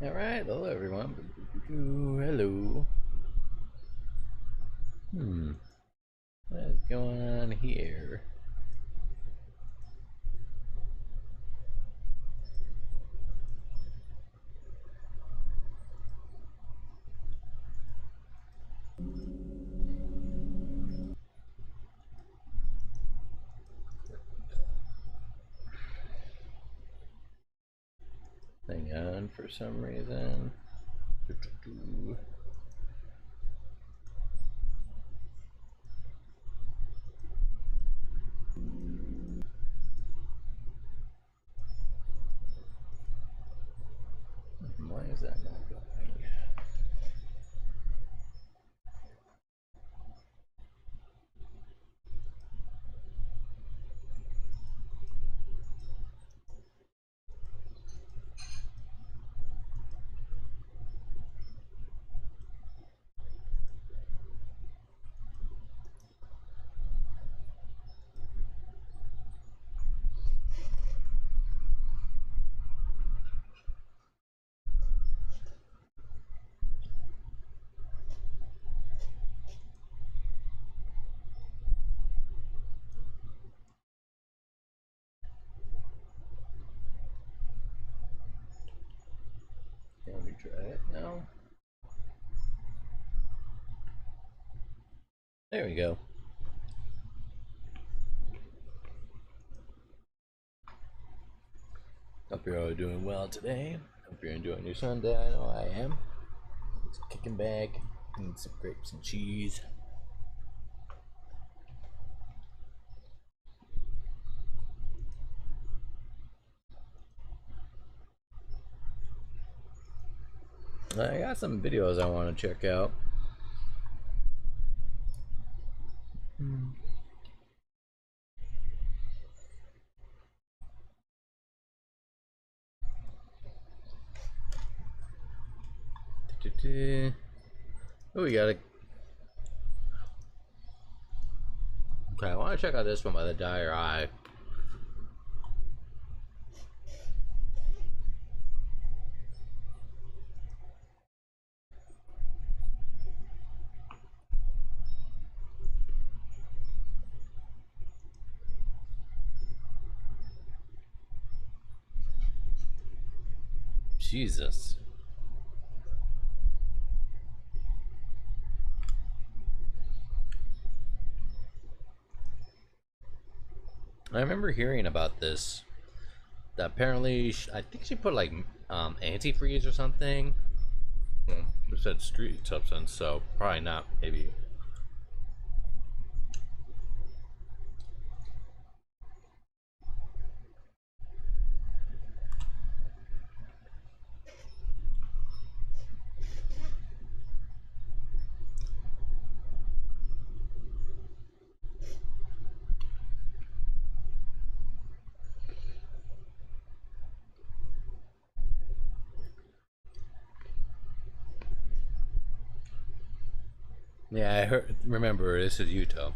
Alright, hello everyone. Hello. What is going on here? Hang on for some reason. Why is that not going? Can we try it now? There we go. Hope you're all doing well today. Hope you're enjoying your Sunday. I know I am. Just kicking back, eating some grapes and cheese. I got some videos I want to check out. Oh, we got a. Okay, I want to check out this one by the Dire Eye. Jesus. I remember hearing about this. That apparently, I think she put like antifreeze or something. It said street substance, so probably not. Maybe. Yeah, I heard. Remember, this is Utah.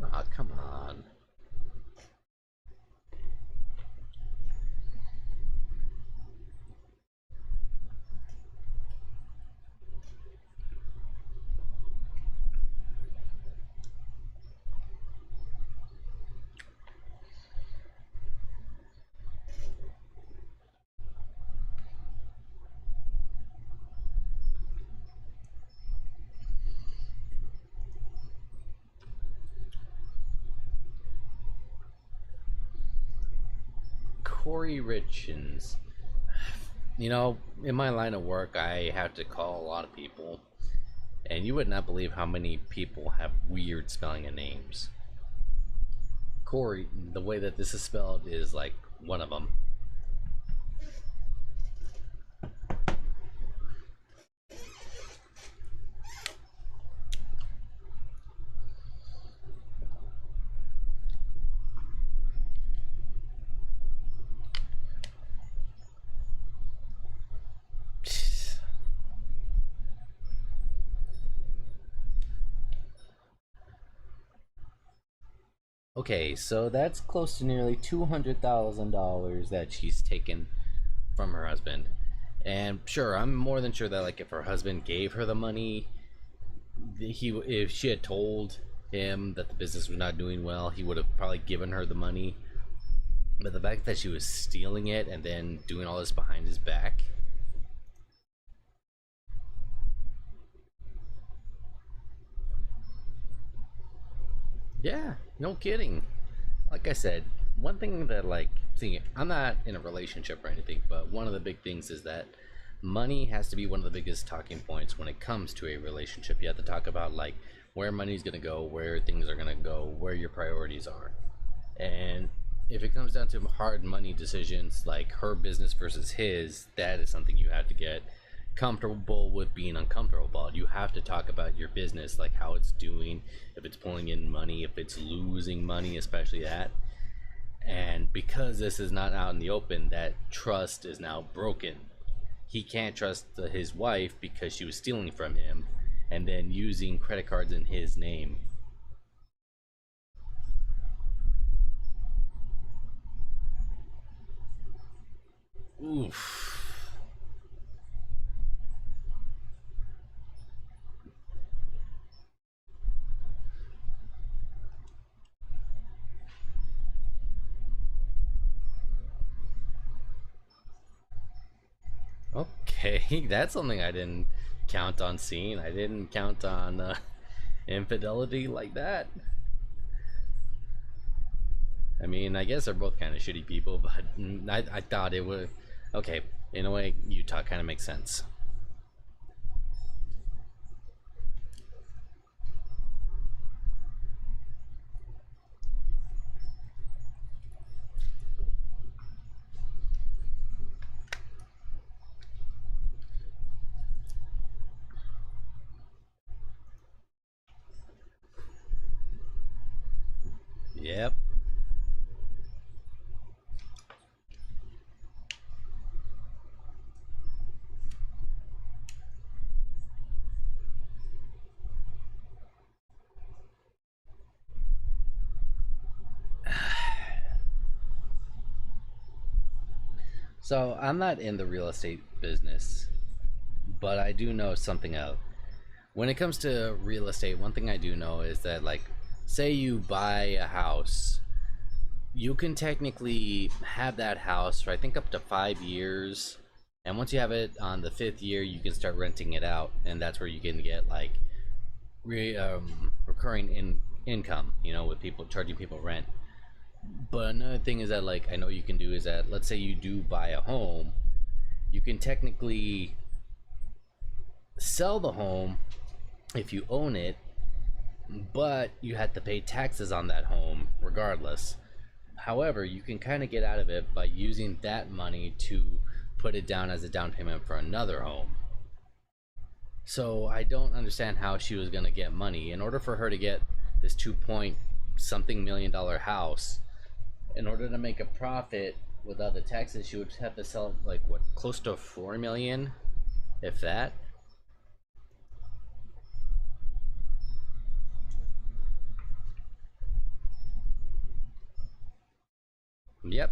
Ah, come on. Corey Richens. You know, in my line of work, I have to call a lot of people, and you would not believe how many people have weird spelling of names. Corey, the way that this is spelled is like one of them. Okay, so that's close to nearly $200,000 that she's taken from her husband. And sure, I'm more than sure that like if her husband gave her the money, he if she had told him that the business was not doing well, he would have probably given her the money. But the fact that she was stealing it and then doing all this behind his back, yeah, no kidding. Like I said, one thing that like see, I'm not in a relationship or anything, but one of the big things is that money has to be one of the biggest talking points when it comes to a relationship. You have to talk about like where money's gonna go, where things are gonna go, where your priorities are. And if it comes down to hard money decisions like her business versus his, that is something you have to get comfortable with being uncomfortable about. You have to talk about your business, like how it's doing, if it's pulling in money, if it's losing money, especially that. And because this is not out in the open, that trust is now broken. He can't trust his wife because she was stealing from him and then using credit cards in his name. Oof. Okay, that's something I didn't count on seeing. I didn't count on infidelity like that. I mean, I guess they're both kind of shitty people, but I thought it would. Okay, in a way, Utah kind of makes sense. Yep. So I'm not in the real estate business, but I do know something else. When it comes to real estate, one thing I do know is that, like, say you buy a house, you can technically have that house for I think up to 5 years. And once you have it on the fifth year, you can start renting it out, and that's where you can get like recurring income. You know, with people charging people rent. But another thing is that like I know you can do is that let's say you do buy a home, you can technically sell the home if you own it, but you have to pay taxes on that home regardless. However, you can kind of get out of it by using that money to put it down as a down payment for another home. So I don't understand how she was going to get money in order for her to get this 2 point something million-dollar house. In order to make a profit without the taxes, she would have to sell like what, close to 4 million, if that. Yep.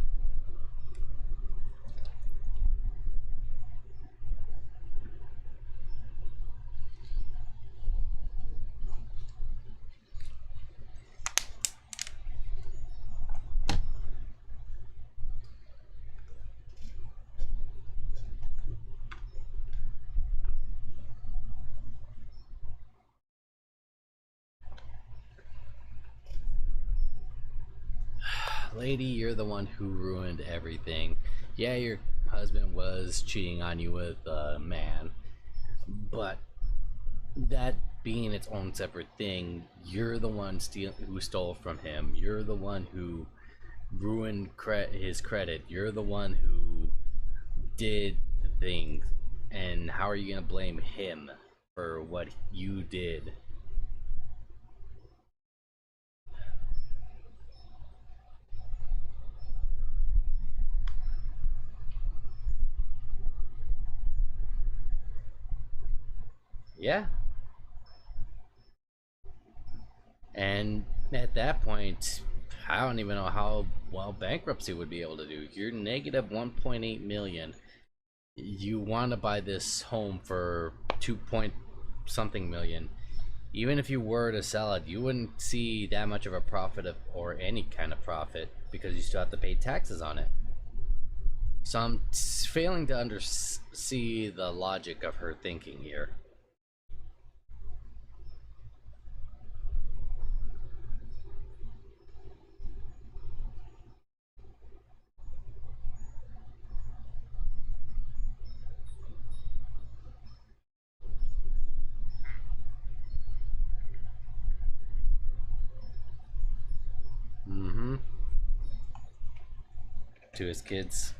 Lady, you're the one who ruined everything. Yeah, your husband was cheating on you with a man, but that being its own separate thing, you're the one who stole from him. You're the one who ruined his credit. You're the one who did the things. And how are you going to blame him for what you did? Yeah. And at that point, I don't even know how well bankruptcy would be able to do. You're negative 1.8 million. You want to buy this home for 2 point something million. Even if you were to sell it, you wouldn't see that much of a profit or any kind of profit because you still have to pay taxes on it. So I'm failing to see the logic of her thinking here. Mm-hmm. To his kids.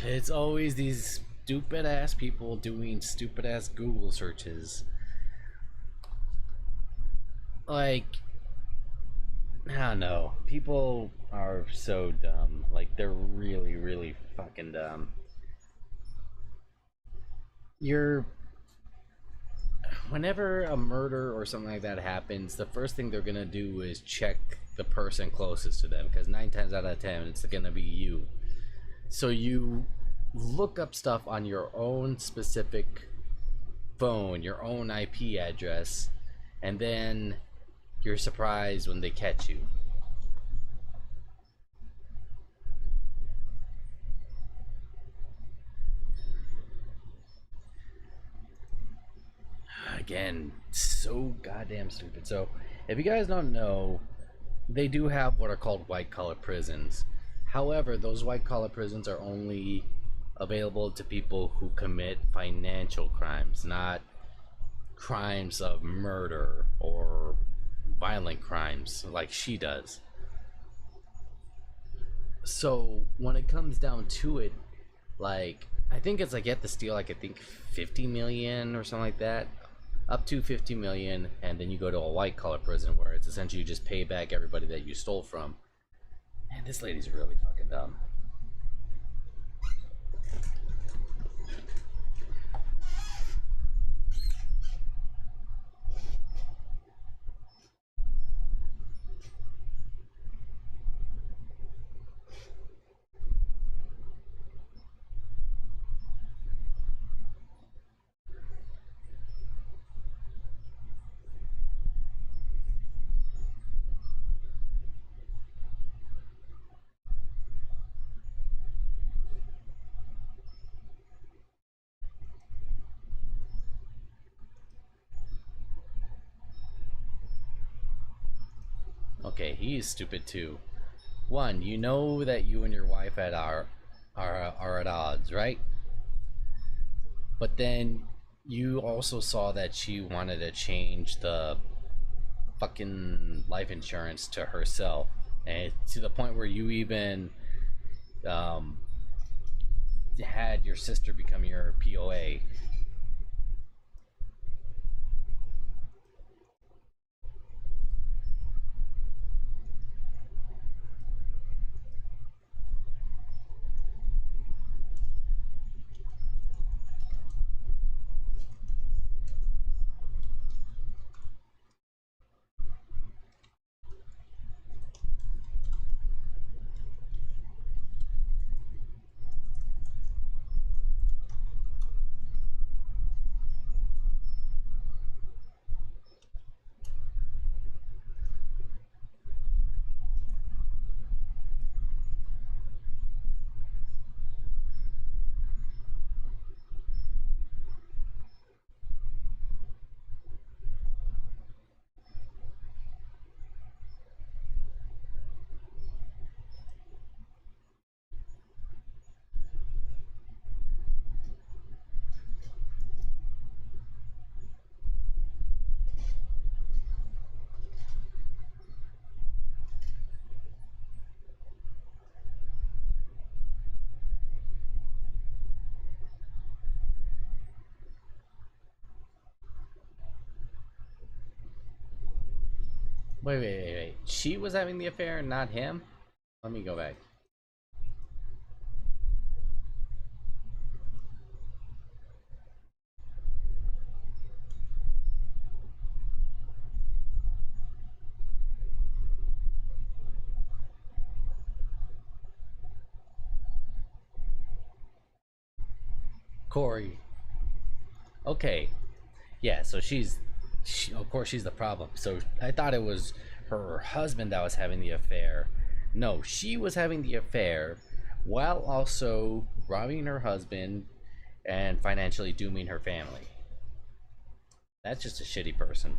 It's always these stupid ass people doing stupid ass Google searches. Like, I don't know. People are so dumb. Like, they're really, really fucking dumb. You're. Whenever a murder or something like that happens, the first thing they're gonna do is check the person closest to them because 9 times out of 10, it's gonna be you. So you look up stuff on your own specific phone, your own IP address, and then you're surprised when they catch you. Again, so goddamn stupid. So, if you guys don't know, they do have what are called white collar prisons. However, those white collar prisons are only available to people who commit financial crimes, not crimes of murder or violent crimes like she does. So when it comes down to it, like I think it's like you have to steal like I think 50 million or something like that, up to 50 million, and then you go to a white collar prison where it's essentially you just pay back everybody that you stole from. Man, this lady's really fucking dumb. Okay, he's stupid too. One, you know that you and your wife are at odds, right? But then you also saw that she wanted to change the fucking life insurance to herself, and to the point where you even um, had your sister become your POA. Wait. She was having the affair, not him? Let me go back. Corey. Okay. Yeah, so of course, she's the problem. So I thought it was her husband that was having the affair. No, she was having the affair while also robbing her husband and financially dooming her family. That's just a shitty person.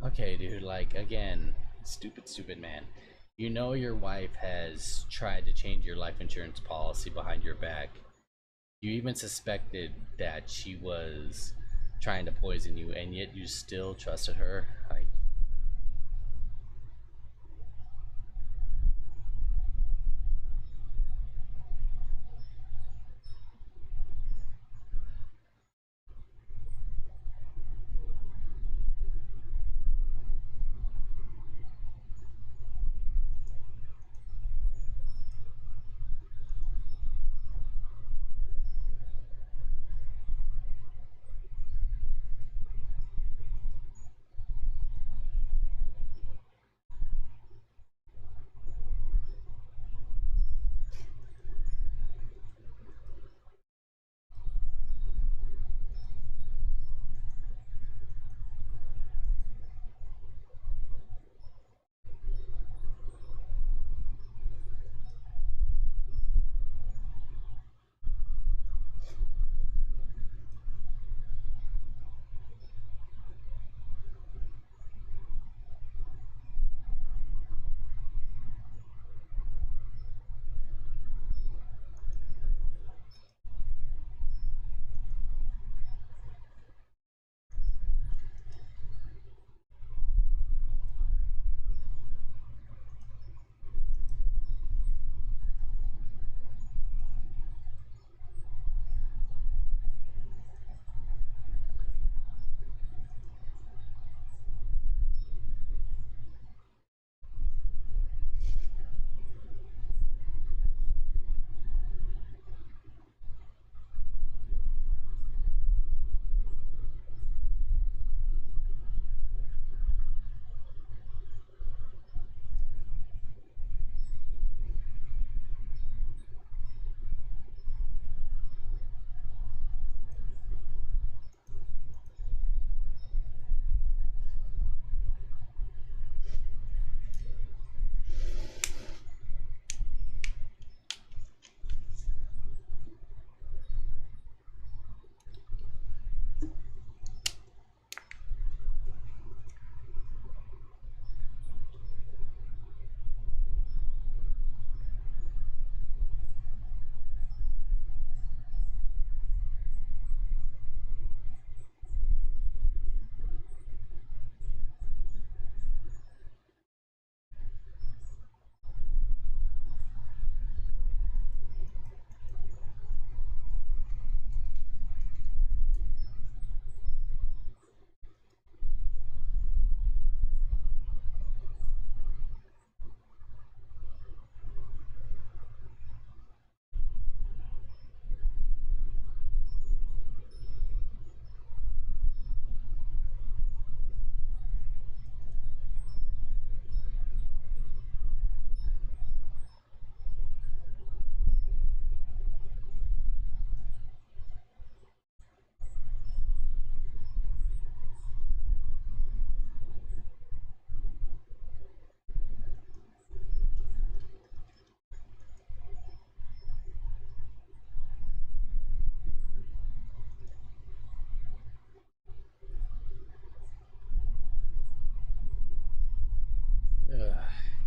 Okay, dude, like, again, stupid man. You know your wife has tried to change your life insurance policy behind your back. You even suspected that she was trying to poison you, and yet you still trusted her. Like,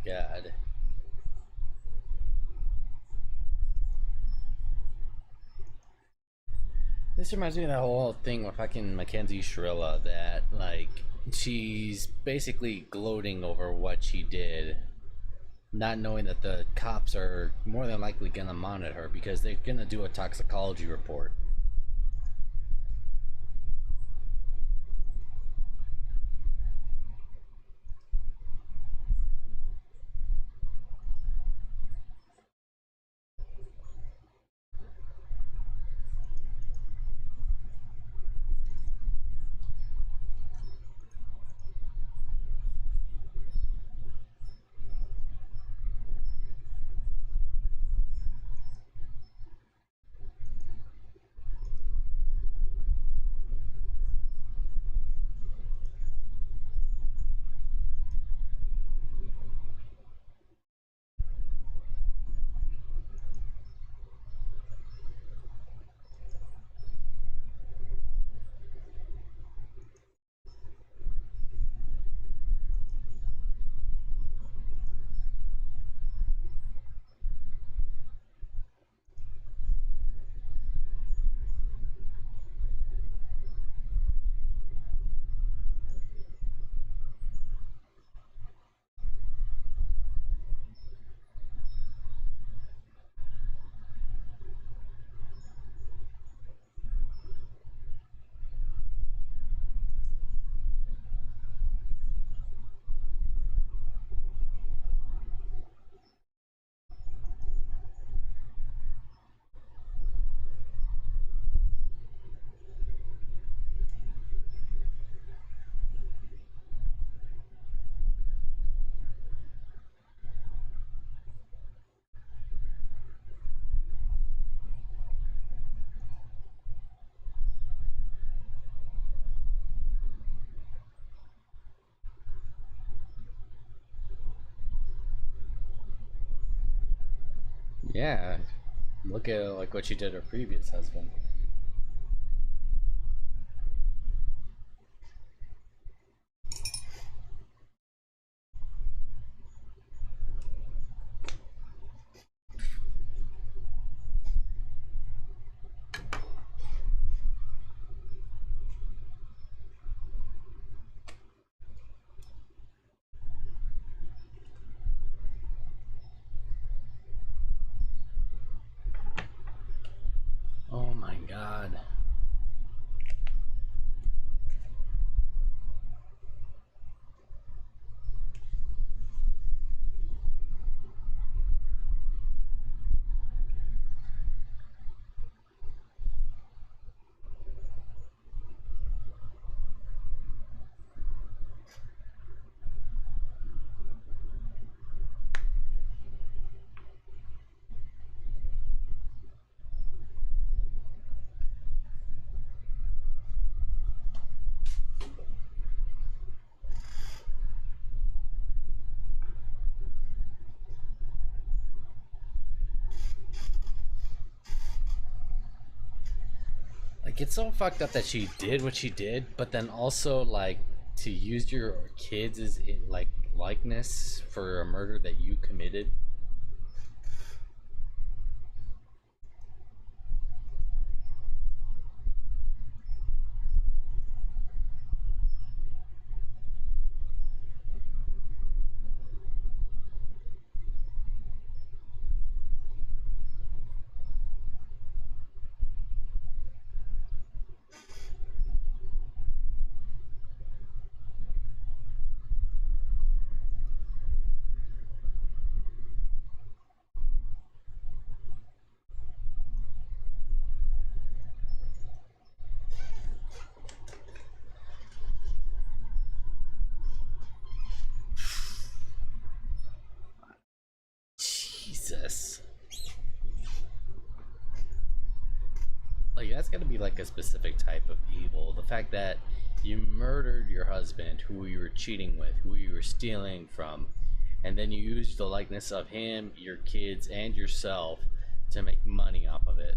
god. This reminds me of that whole thing with fucking Mackenzie Shrilla that, like, she's basically gloating over what she did, not knowing that the cops are more than likely gonna monitor her because they're gonna do a toxicology report. Yeah, look at like what she did to her previous husband. Oh my god. Like, it's so fucked up that she did what she did, but then also, like, to use your kids as like likeness for a murder that you committed. Jesus. Like, that's gotta be like a specific type of evil. The fact that you murdered your husband, who you were cheating with, who you were stealing from, and then you used the likeness of him, your kids, and yourself to make money off of it.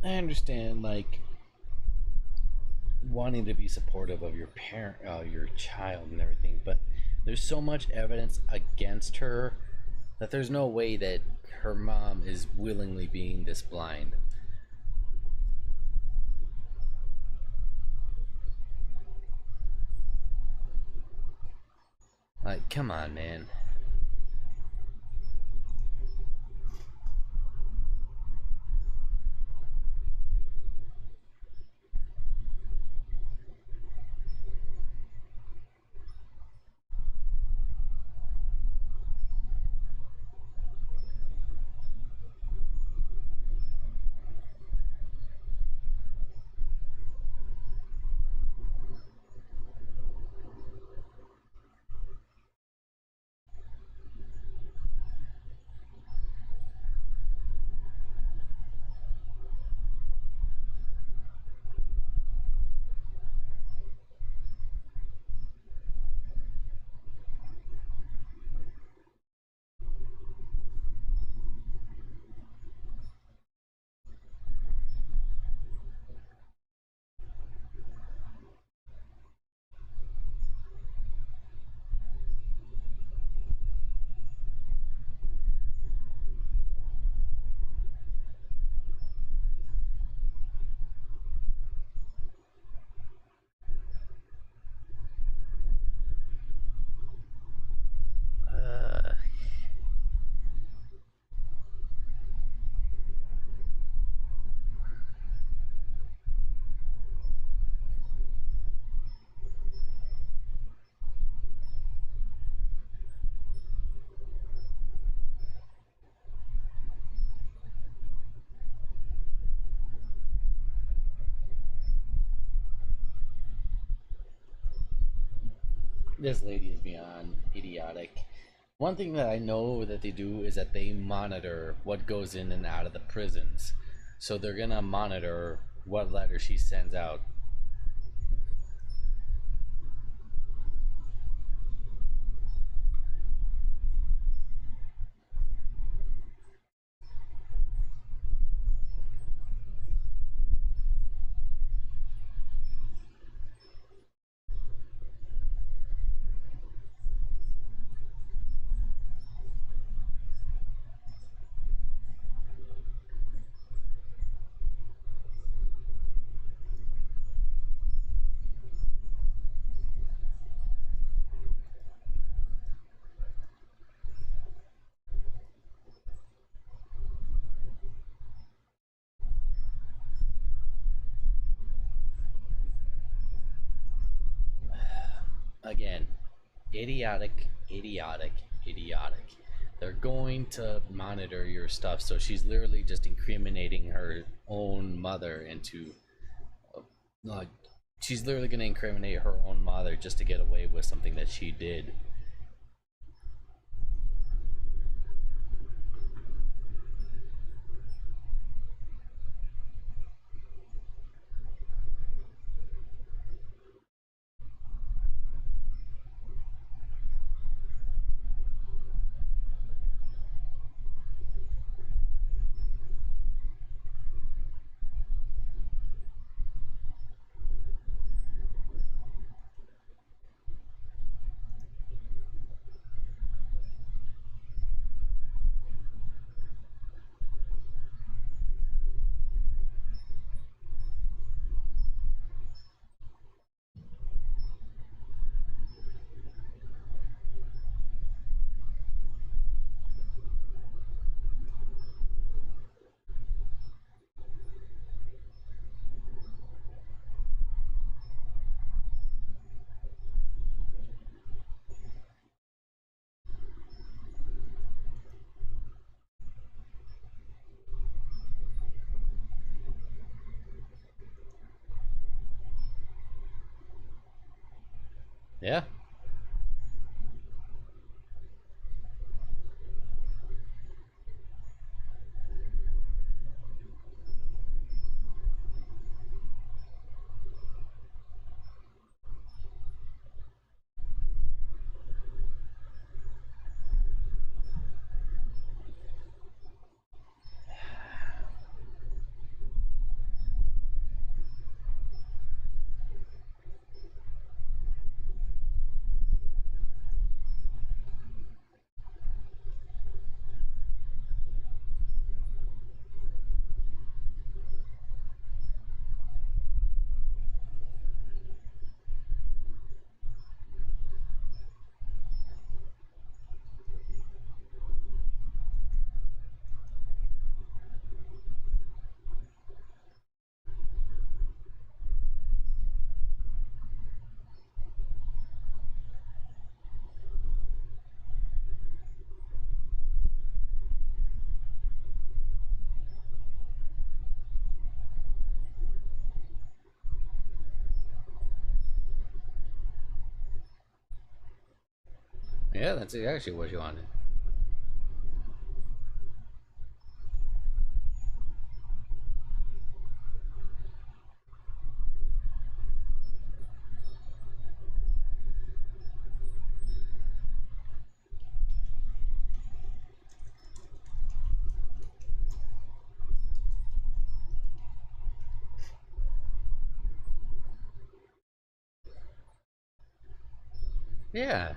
I understand, like, wanting to be supportive of your parent, your child, and everything, but there's so much evidence against her that there's no way that her mom is willingly being this blind. Like, come on, man. Uh, this lady is beyond idiotic. One thing that I know that they do is that they monitor what goes in and out of the prisons. So they're gonna monitor what letter she sends out. Again, idiotic, idiotic, idiotic. They're going to monitor your stuff, so she's literally just incriminating her own mother into, like, she's literally going to incriminate her own mother just to get away with something that she did. Yeah. Yeah, that's actually what you wanted. Yeah.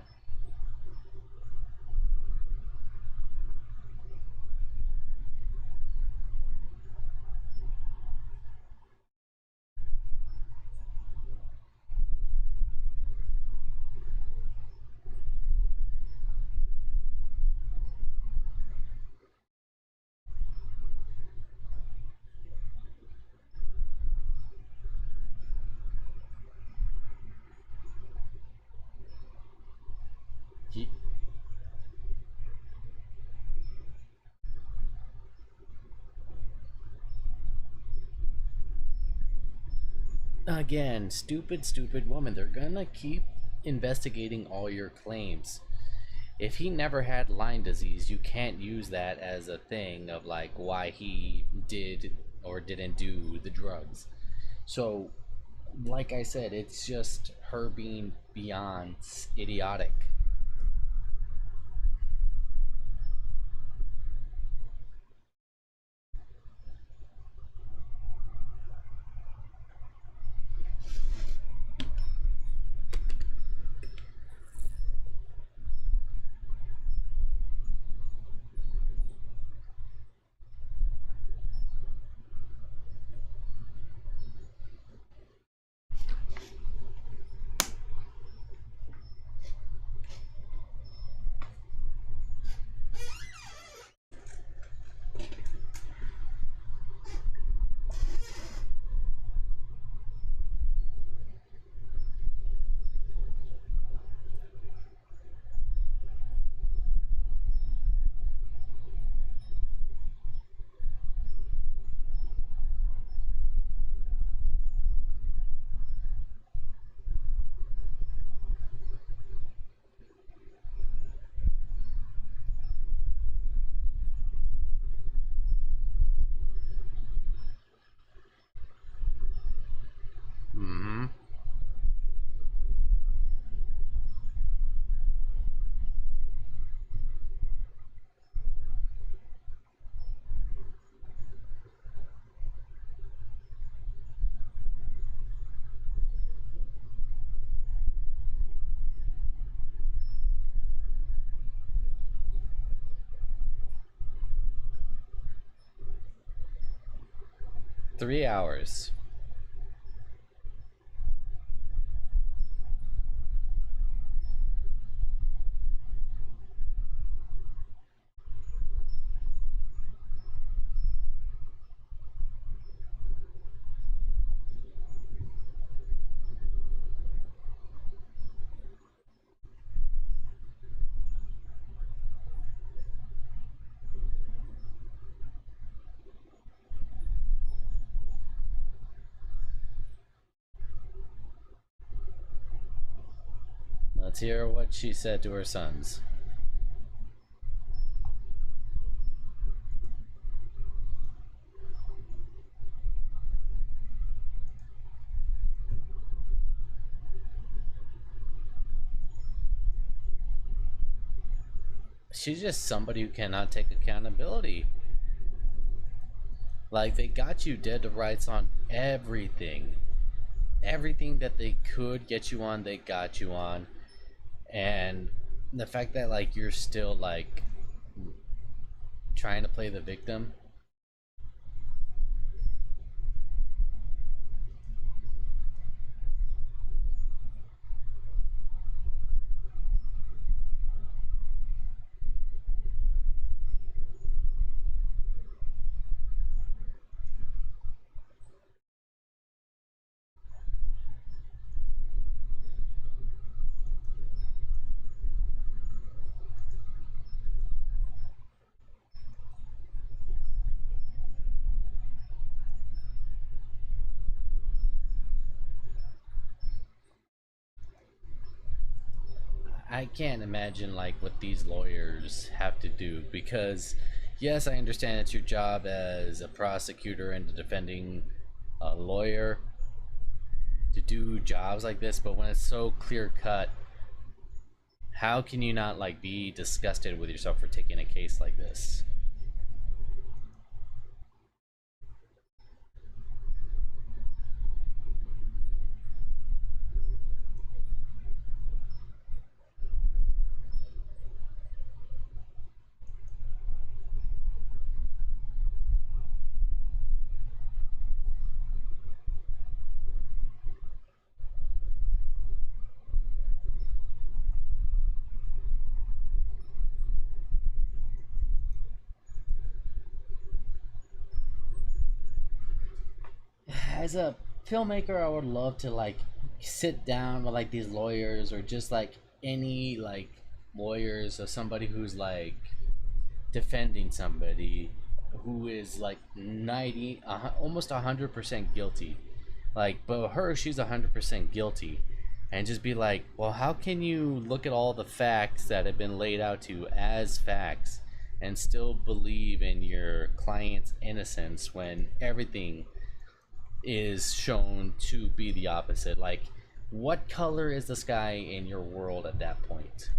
'Kay. Again, stupid, stupid woman. They're gonna keep investigating all your claims. If he never had Lyme disease, you can't use that as a thing of like why he did or didn't do the drugs. So, like I said, it's just her being beyond idiotic. 3 hours. Let's hear what she said to her sons. She's just somebody who cannot take accountability. Like, they got you dead to rights on everything. Everything that they could get you on, they got you on. And the fact that, like, you're still, like, trying to play the victim. I can't imagine like what these lawyers have to do because, yes, I understand it's your job as a prosecutor and a defending lawyer to do jobs like this, but when it's so clear cut, how can you not like be disgusted with yourself for taking a case like this? As a filmmaker, I would love to like sit down with like these lawyers or just like any like lawyers or somebody who's like defending somebody who is like 90 almost 100% guilty, like, but her, she's 100% guilty, and just be like, well, how can you look at all the facts that have been laid out to you as facts and still believe in your client's innocence when everything is shown to be the opposite? Like, what color is the sky in your world at that point?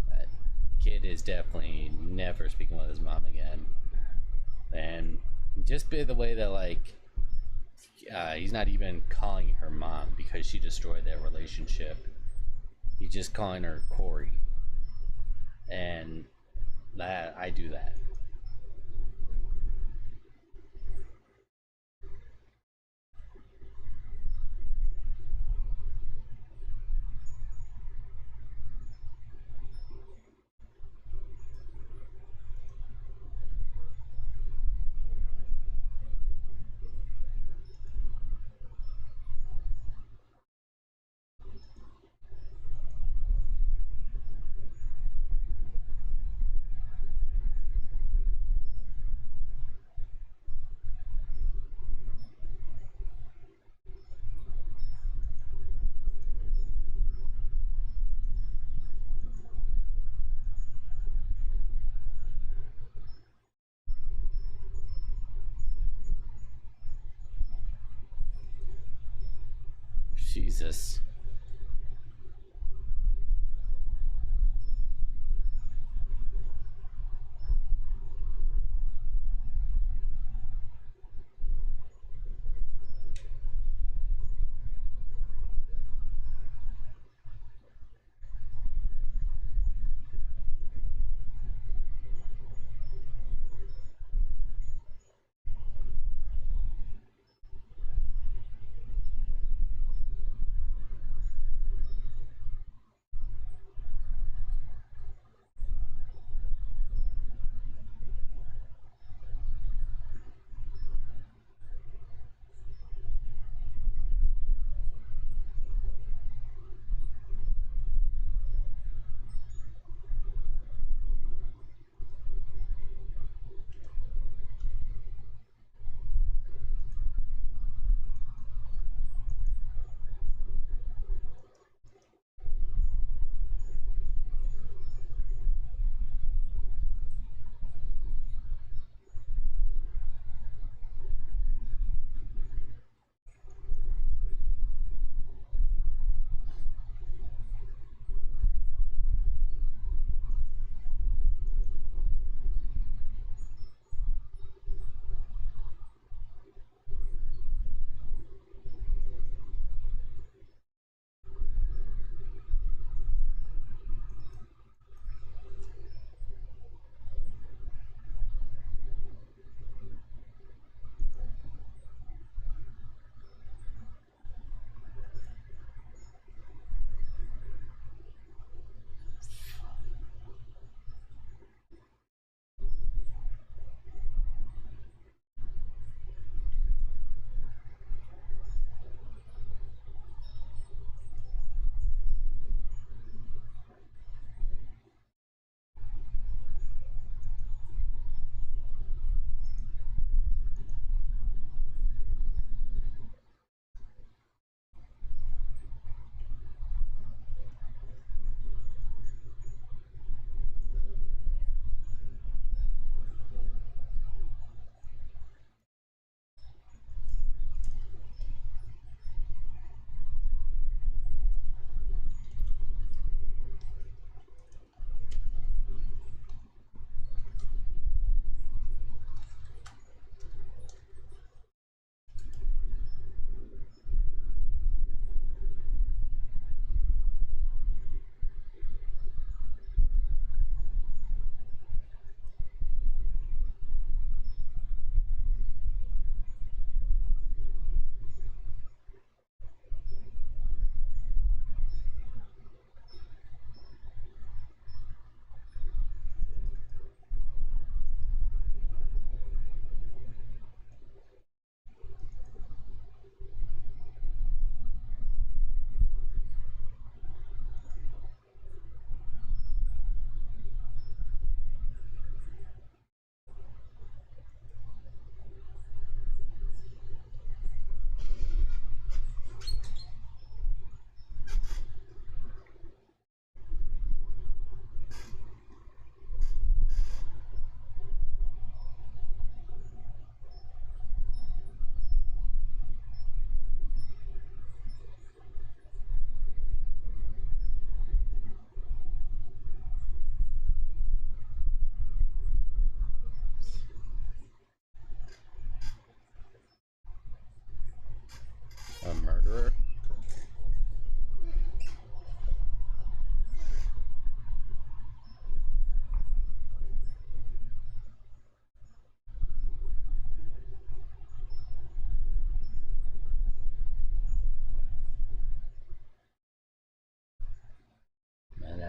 That kid is definitely never speaking with his mom again. And just by the way that like he's not even calling her mom because she destroyed that relationship. He's just calling her Corey, and that I do that. Jesus.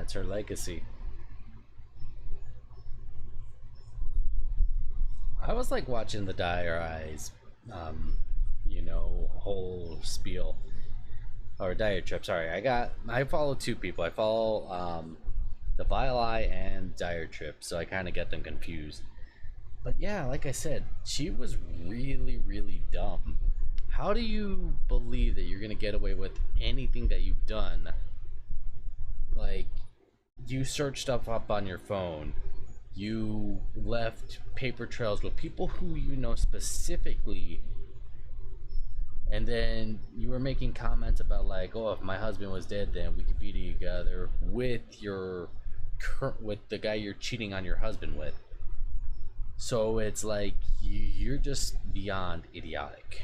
That's her legacy. I was like watching the Dire Eyes, whole spiel or diatribe. Sorry, I follow two people. I follow the Vile Eye and Diatribe, so I kind of get them confused. But yeah, like I said, she was really, really dumb. How do you believe that you're gonna get away with anything that you've done? Like, you search stuff up on your phone. You left paper trails with people who you know specifically, and then you were making comments about like, oh, if my husband was dead, then we could be together with with the guy you're cheating on your husband with. So it's like you're just beyond idiotic.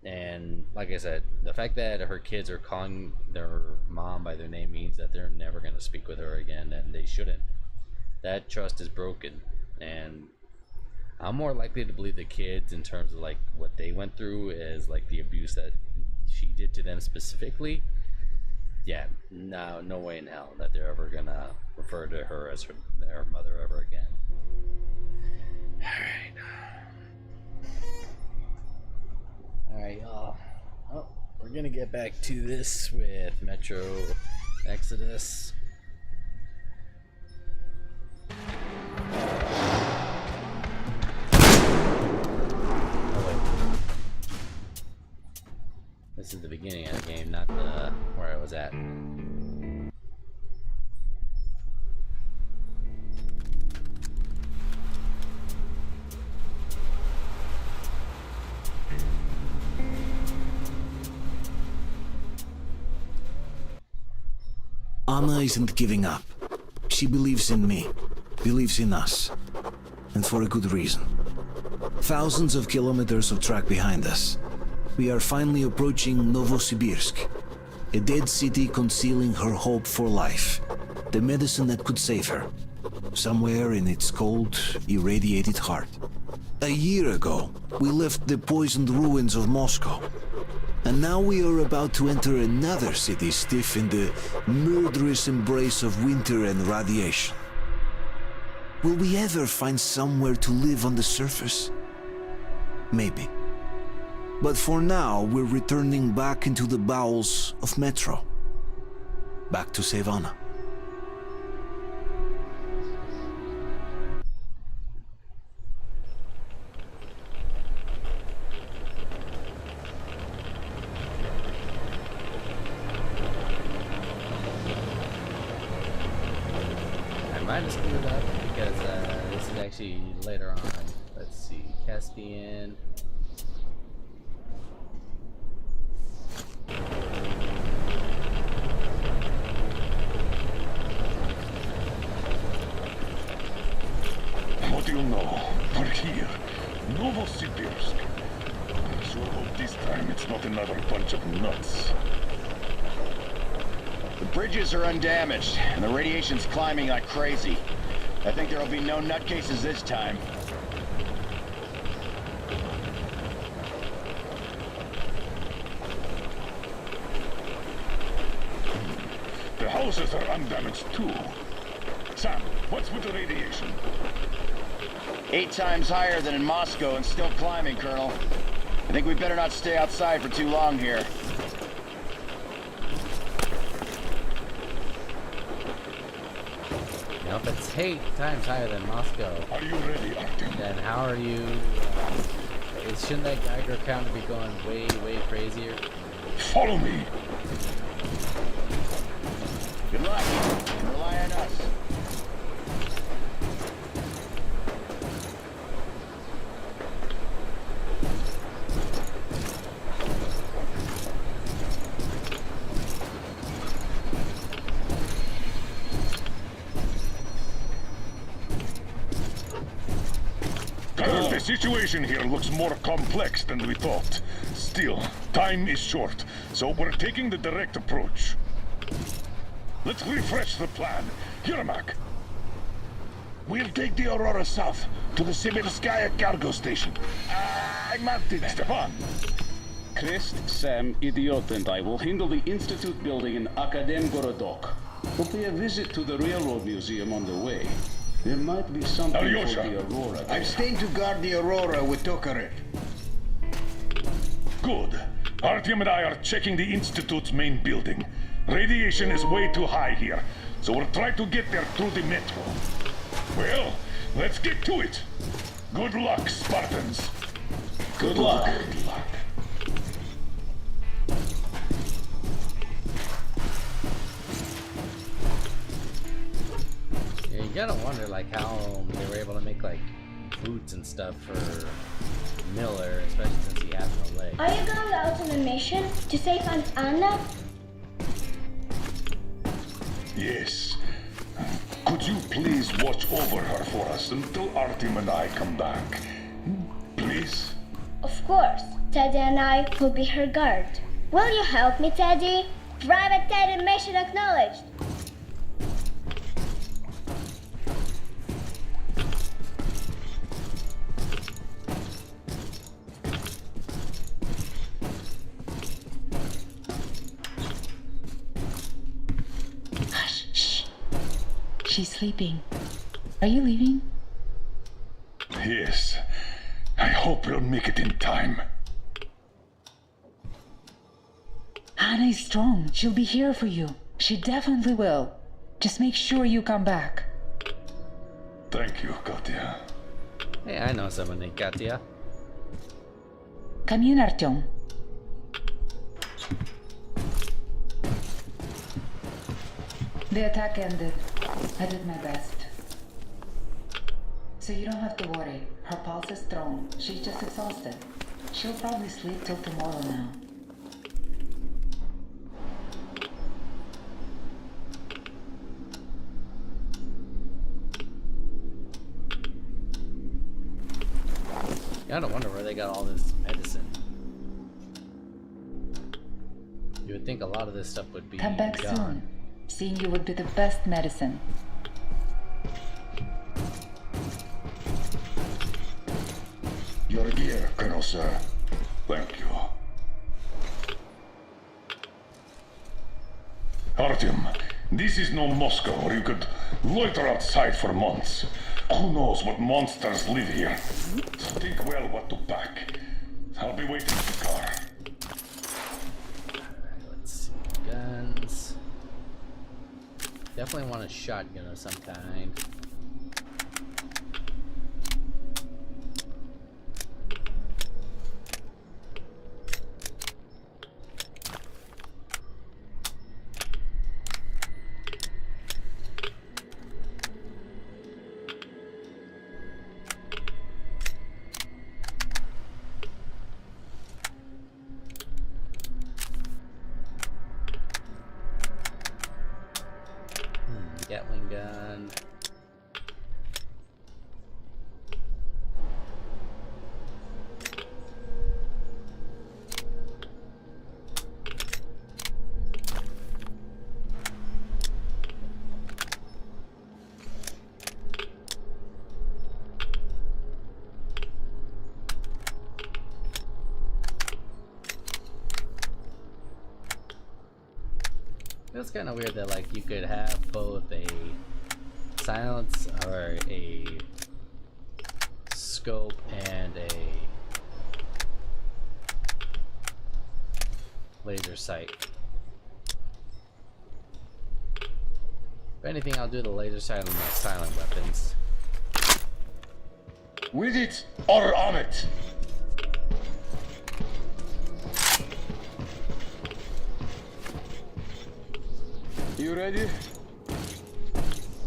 And like I said, the fact that her kids are calling their mom by their name means that they're never going to speak with her again, and they shouldn't. That trust is broken, and I'm more likely to believe the kids in terms of like what they went through is like the abuse that she did to them specifically. Yeah, no way in hell that they're ever gonna refer to her as their mother ever again. Alright, y'all. Oh, we're gonna get back to this with Metro Exodus. This is the beginning of the game, not the where I was at. Anna isn't giving up. She believes in me, believes in us, and for a good reason. Thousands of kilometers of track behind us. We are finally approaching Novosibirsk, a dead city concealing her hope for life, the medicine that could save her, somewhere in its cold, irradiated heart. A year ago, we left the poisoned ruins of Moscow, and now we are about to enter another city stiff in the murderous embrace of winter and radiation. Will we ever find somewhere to live on the surface? Maybe. But for now, we're returning back into the bowels of Metro. Back to save Anna. I might have screwed up because this is actually later on. Let's see, Caspian. What do you know? We're here. Novosibirsk. I sure hope this time it's not another bunch of nuts. The bridges are undamaged, and the radiation's climbing like crazy. I think there'll be no nutcases this time. The houses are undamaged too. Sam, what's with the radiation? 8 times higher than in Moscow and still climbing, Colonel. I think we better not stay outside for too long here. You know, if it's 8 times higher than Moscow, Are you ready, Artyom? then how are you? Shouldn't that Geiger counter be going way, way crazier? Follow me. Good luck. Rely on us. Colonel, the situation here looks more complex than we thought. Still, time is short, so we're taking the direct approach. Let's refresh the plan. Yermak, we'll take the Aurora south to the Sibirskaya cargo station. I marked it. Stefan, Krist, Sam, Idiot, and I will handle the Institute building in Akadem Gorodok. We'll pay a visit to the Railroad Museum on the way. There might be something Alyosha, for the Aurora. I'm staying to guard the Aurora with Tokarev. Good. Artyom and I are checking the Institute's main building. Radiation is way too high here, so we'll try to get there through the metro. Well, let's get to it. Good luck, Spartans. Good luck. Good luck. Yeah, you gotta wonder like how they were able to make like boots and stuff for Miller, especially since he has no leg. Are you going out on a mission to save Aunt Anna? Yes. Could you please watch over her for us until Artyom and I come back? Please? Of course. Teddy and I will be her guard. Will you help me, Teddy? Private Teddy mission acknowledged. Hush, shh. She's sleeping. Are you leaving? Yes. I hope we'll make it in time. Anna is strong. She'll be here for you. She definitely will. Just make sure you come back. Thank you, Katya. Hey, I know someone named Katya. Come in, Artyom. The attack ended. I did my best. So you don't have to worry. Her pulse is strong. She's just exhausted. She'll probably sleep till tomorrow now. You gotta wonder where they got all this medicine. You would think a lot of this stuff would be Come back gone. soon. Seeing you would be the best medicine. Your gear, Colonel Sir. Thank you. Artyom, this is no Moscow where you could loiter outside for months. Who knows what monsters live here? So think well what to pack. I'll be waiting in the car. Let's see. Guns. Definitely want a shotgun of some kind. Gatling gun. It's kind of weird that like you could have both a silence or a scope and a laser sight. If anything, I'll do the laser sight on my silent weapons. With it or on it? You ready?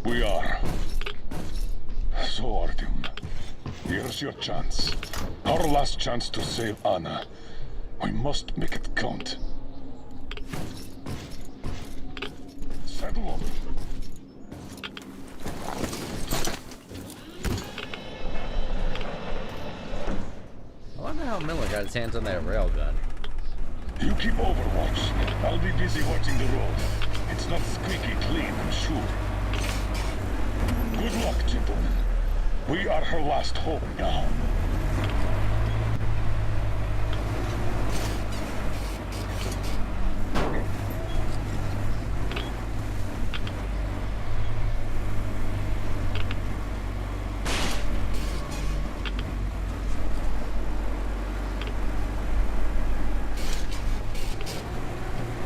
We are. So, Artyom, here's your chance. Our last chance to save Anna. We must make it count. Saddle up. I wonder how Miller got his hands on that railgun. You keep overwatch. I'll be busy watching the road. It's not squeaky clean, I'm sure. Good luck, gentlemen. We are her last hope now.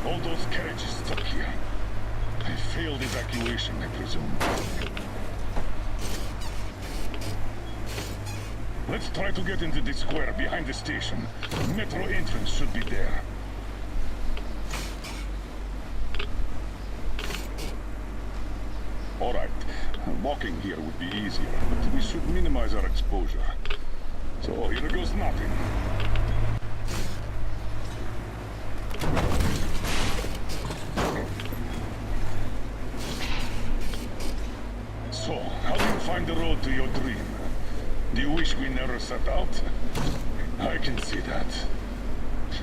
All those carriages stuck here. A failed evacuation, I presume. Let's try to get into the square behind the station. Metro entrance should be there. All right. Walking here would be easier, but we should minimize our exposure. So here goes nothing. So, how do you find the road to your dream? Do you wish we never set out? I can see that.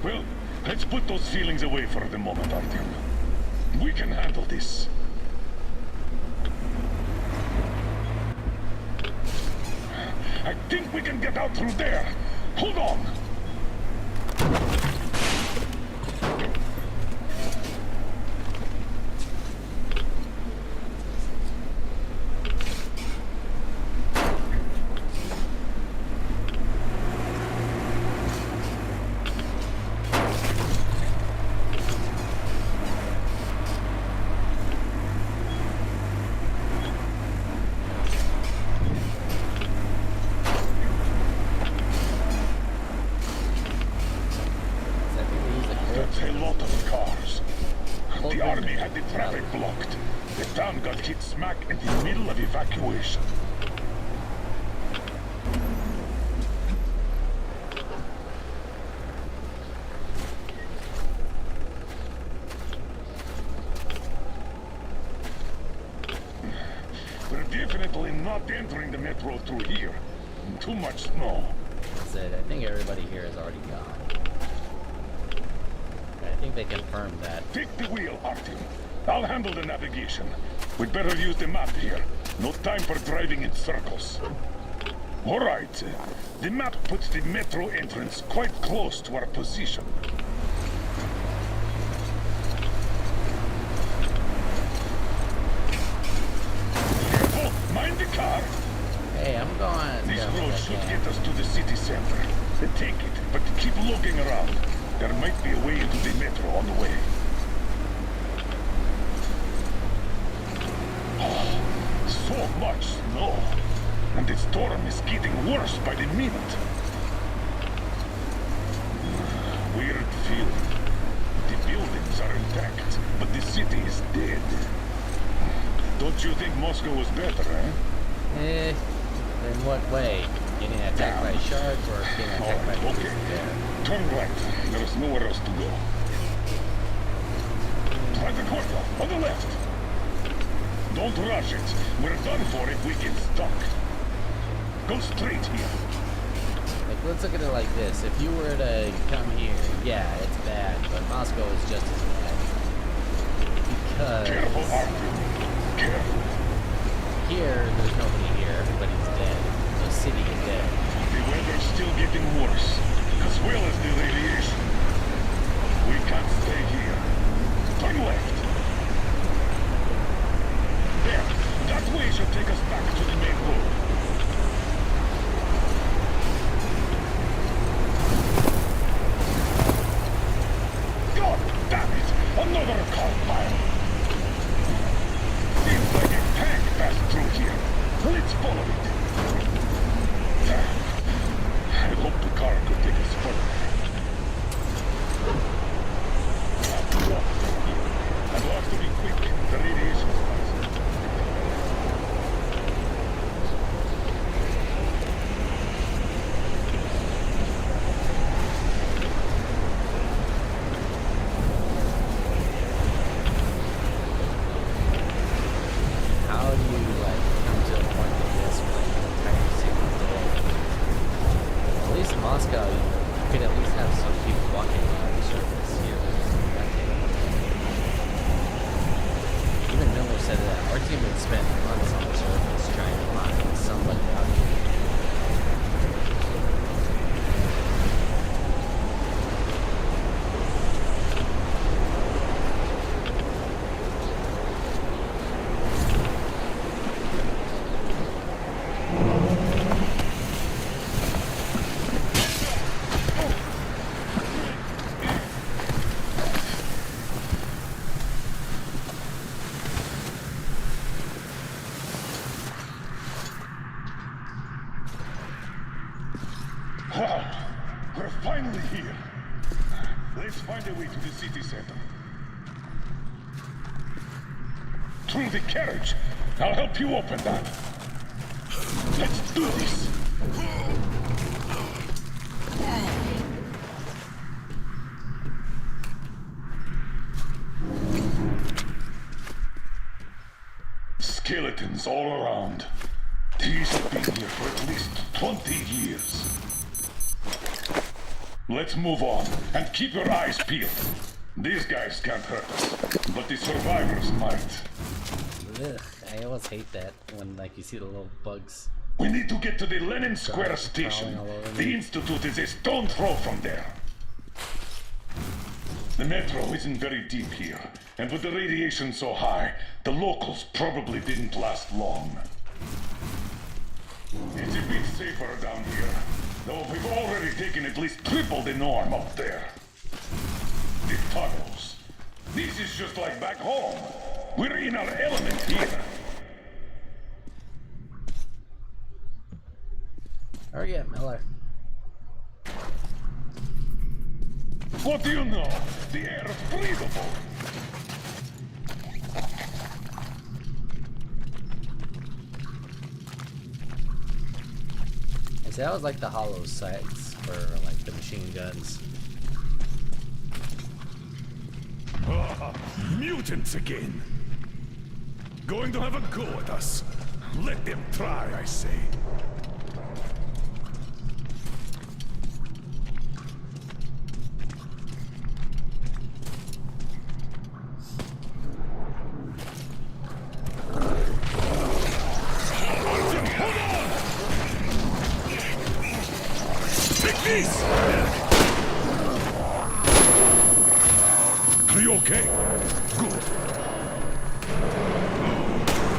Well, let's put those feelings away for the moment, Artyom. We can handle this. I think we can get out through there. Hold on! That's a lot of cars. The army had the traffic blocked. The town got hit smack in the middle of evacuation. We're definitely not entering the metro through here. Too much snow. Said, I think everybody here is already gone. I think they confirmed that. Take the wheel, Artyom. I'll handle the navigation. We'd better use the map here. No time for driving in circles. All right. The map puts the metro entrance quite close to our position. Careful! Mind the car! Hey, I'm going. This road should get us to the city center. Take it, but keep looking around. There might be a way into the metro on the way. Oh, so much snow. And the storm is getting worse by the minute. Weird feeling. The buildings are intact, but the city is dead. Don't you think Moscow was better, eh? In what way? Getting attacked by sharks or getting attacked by Okay. there? Turn right. There's nowhere else to go. Try the corner, on the left. Don't rush it. We're done for if we get stuck. Go straight here. Like, let's look at it like this. If you were to come here, yeah, it's bad, but Moscow is just as bad. Because Careful, Artyom. Careful. here, there's nobody here. Everybody's dead. The city is dead. The weather's still getting worse, as well as the radiation. We can't stay here. Turn left. There. That way should take us back to the main road. God damn it! Another car pile! Seems like a tank passed through here. Let's follow it. I hope the car could take us further. And we'll have to be quick. The radiation is rising. How do you, like, come to a point like this where the entire city is dead? At least in Moscow, you could at least have some people walking on the surface here. Even Miller said that our team would spend months on the surface trying to find somebody out here. highway to the city center. Through the carriage. I'll help you open that. Let's do this. Skeletons all around. These have been here for at least 20 years. Let's move on, and keep your eyes peeled. These guys can't hurt us, but the survivors might. Ugh, I always hate that when like you see the little bugs. We need to get to the Lenin Square Crawling station. all over The me. Institute is a stone throw from there. The metro isn't very deep here, and with the radiation so high, the locals probably didn't last long. It's a bit safer down here, though we've already taken at least triple the norm up there. The tunnels. This is just like back home. We're in our element here. Hurry up, Miller. What do you know? The air is breathable. See, that was like the hollow sights for like the machine guns. Mutants again. Going to have a go at us. Let them try, I say. Are you okay? Good.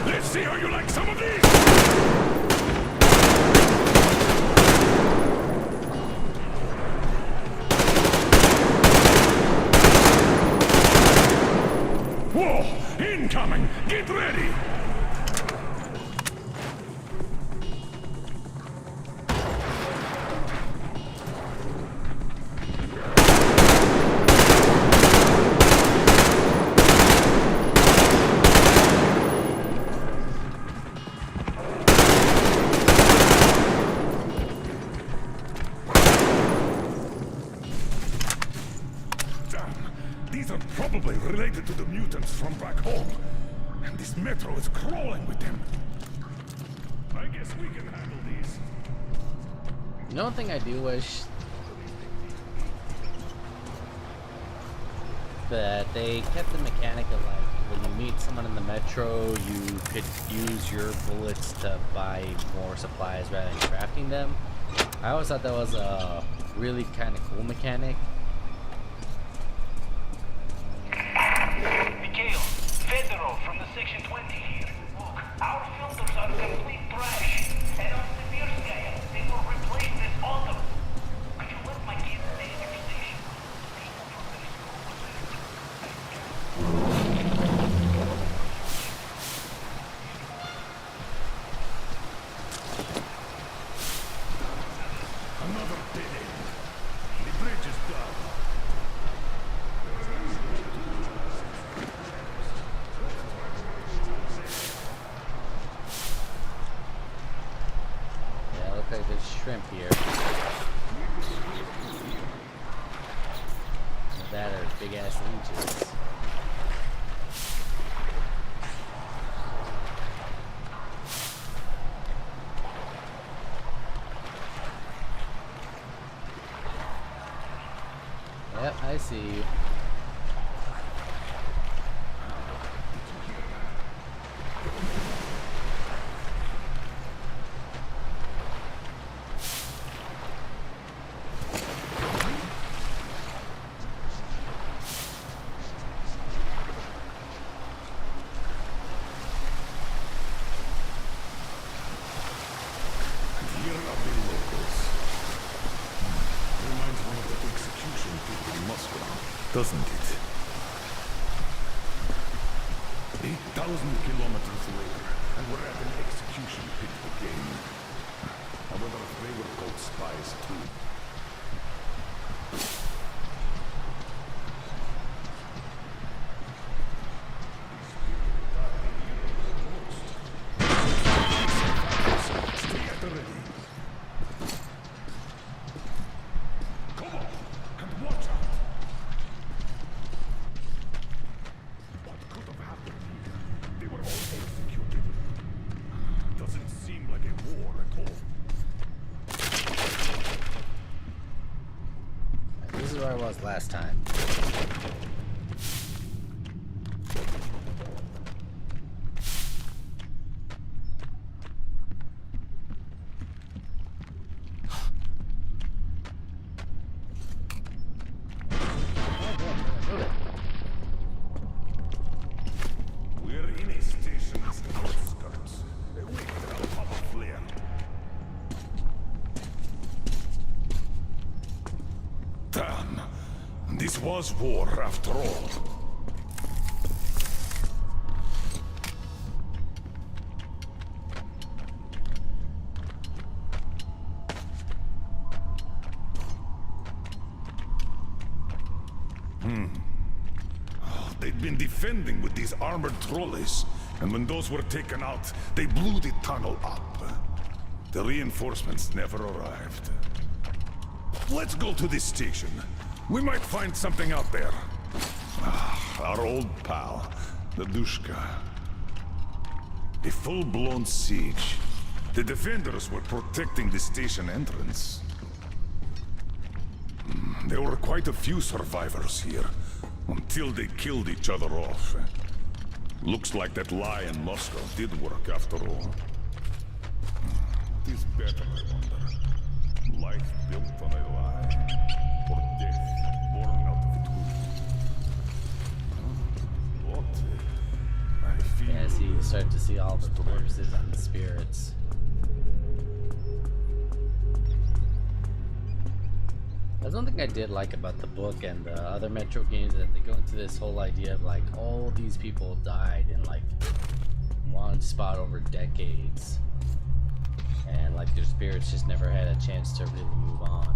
Let's see how you like some of these! Whoa! Incoming! Get ready! These are probably related to the mutants from back home. And this metro is crawling with them. I guess we can handle these. You know, one thing I do wish that they kept the mechanic of like when you meet someone in the metro, you could use your bullets to buy more supplies rather than crafting them. I always thought that was a really kind of cool mechanic. Mikhail, Fedorov from the Section 20 here. Look, our filters are complete trash. And on Sibirskaya, they will replace this autumn. Could you let my kids stay at your station? Another dead end. The bridge is down. Yeah, look like there's shrimp here. That are big ass leeches. Yep, I see you. Here are the locals. Reminds one of the execution pit in Moscow, doesn't it? 8,000 kilometers later, and we're at an execution pit again. I wonder if they were called spies too. last time. We're in a station's outskirts. Wait, I'll pop a flare. Damn. This was war after all. They'd been defending with these armored trolleys, and when those were taken out, they blew the tunnel up. The reinforcements never arrived. Let's go to this station. We might find something out there. Our old pal, the Dushka. A full-blown siege. The defenders were protecting the station entrance. There were quite a few survivors here, until they killed each other off. Looks like that lie in Moscow did work after all. It is better, I wonder. Life built on a lie, or death born out of truth. What? I feel... Yeah, see, you start to see all the corpses on the spirits. That's one thing I did like about the book and the other Metro games, that they go into this whole idea of like all these people died in like one spot over decades, and like their spirits just never had a chance to really move on.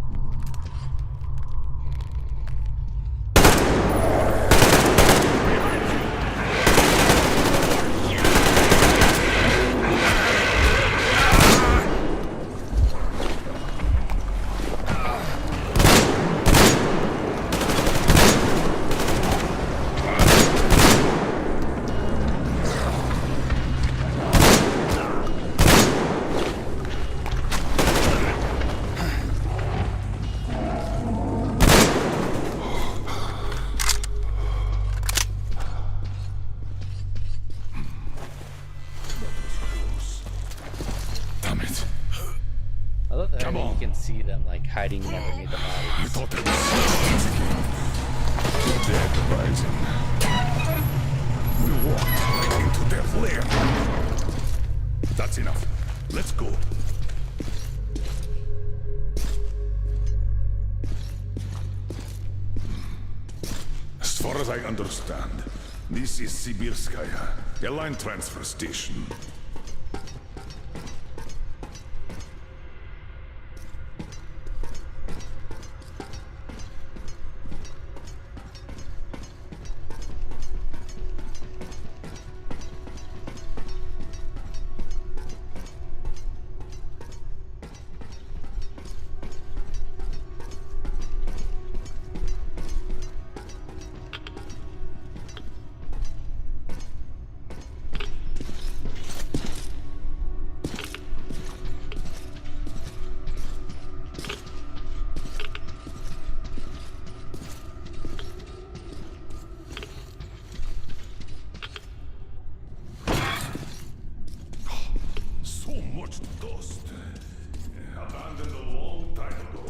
See them like hiding underneath the bodies. I thought that was dead rising. We walked right into their lair. That's enough. Let's go. As far as I understand, this is Sibirskaya, a line transfer station. Dust. Abandoned a long time ago.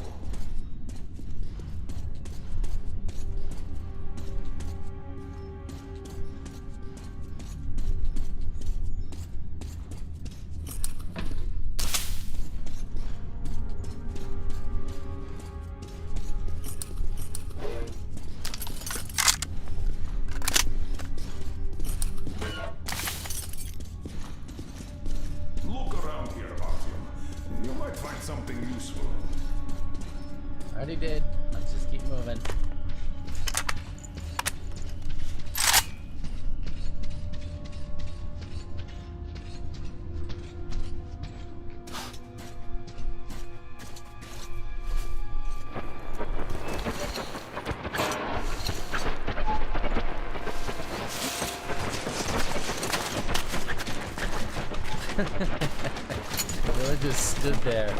Something useful. Already did. Let's just keep moving. Really just stood there.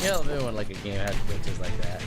Yeah, I'll do when like a game has glitches like that.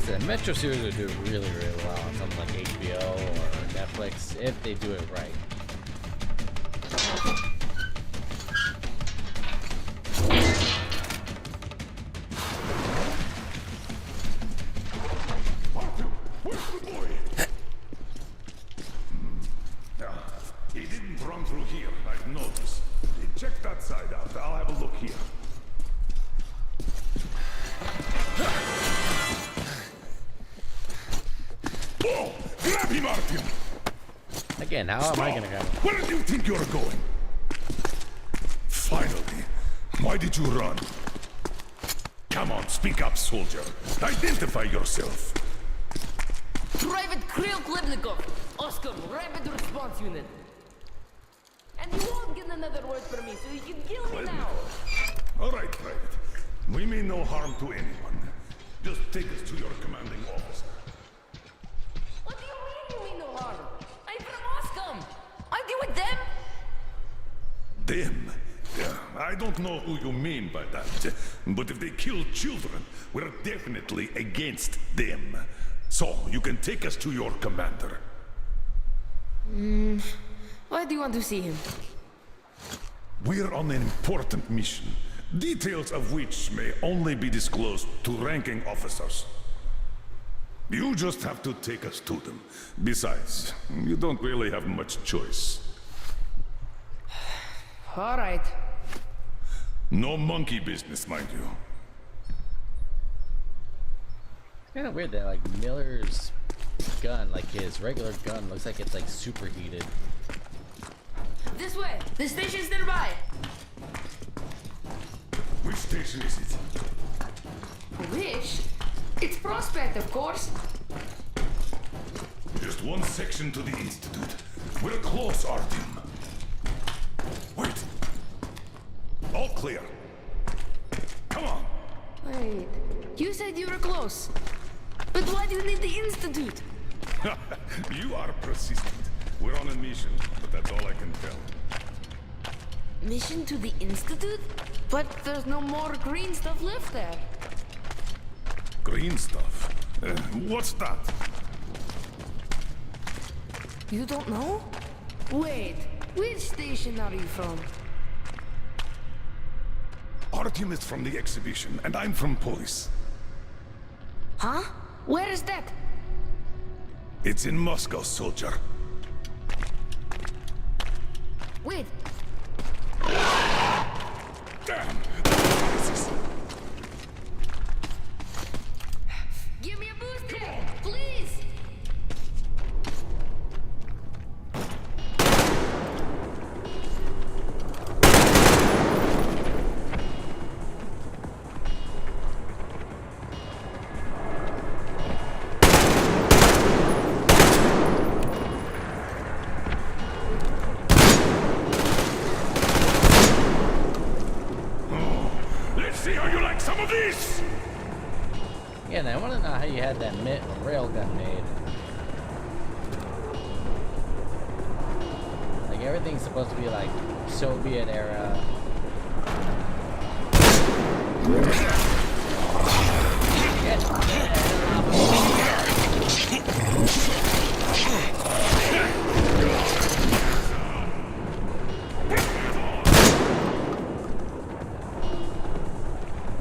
The Metro series would do really, really well on something like HBO or Netflix if they do it right. He didn't run through here, I've noticed. Check that side out. I'll have a look here. Whoa! Grab him, Artyom! Again, how am I gonna grab him? Where do you think you're going? Finally. Why did you run? Come on, speak up, soldier. Identify yourself. Private Kirill Klebnikov, Oscar, Rapid Response Unit. And you won't get another word from me, so you can kill me now. All right, Private. We mean no harm to anyone. Just take us to your commanding officer. What do you mean you mean no harm? I'm from Moscow. Aren't you with them? Them? Yeah, I don't know who you mean by that. But if they kill children, we're definitely against them. So, you can take us to your commander. Why do you want to see him? We're on an important mission, details of which may only be disclosed to ranking officers. You just have to take us to them. Besides, you don't really have much choice. All right. No monkey business, mind you. It's kind of weird that like Miller's gun, like his regular gun, looks like it's like superheated. This way. The station's nearby. Which station is it? Which? It's Prospect, of course. Just one section to the Institute. We're close, Artyom. Wait. All clear. Come on. Wait. You said you were close. But why do you need the Institute? You are persistent. We're on a mission, but that's all I can tell. Mission to the Institute? But there's no more green stuff left there. Green stuff? What's that? You don't know? Wait, which station are you from? Artyom is from the exhibition, and I'm from police. Huh? Where is that? It's in Moscow, soldier. Wait. Damn! Give me a booster, please! Yeah, and I want to know how you had that railgun made. Like everything's supposed to be like Soviet era.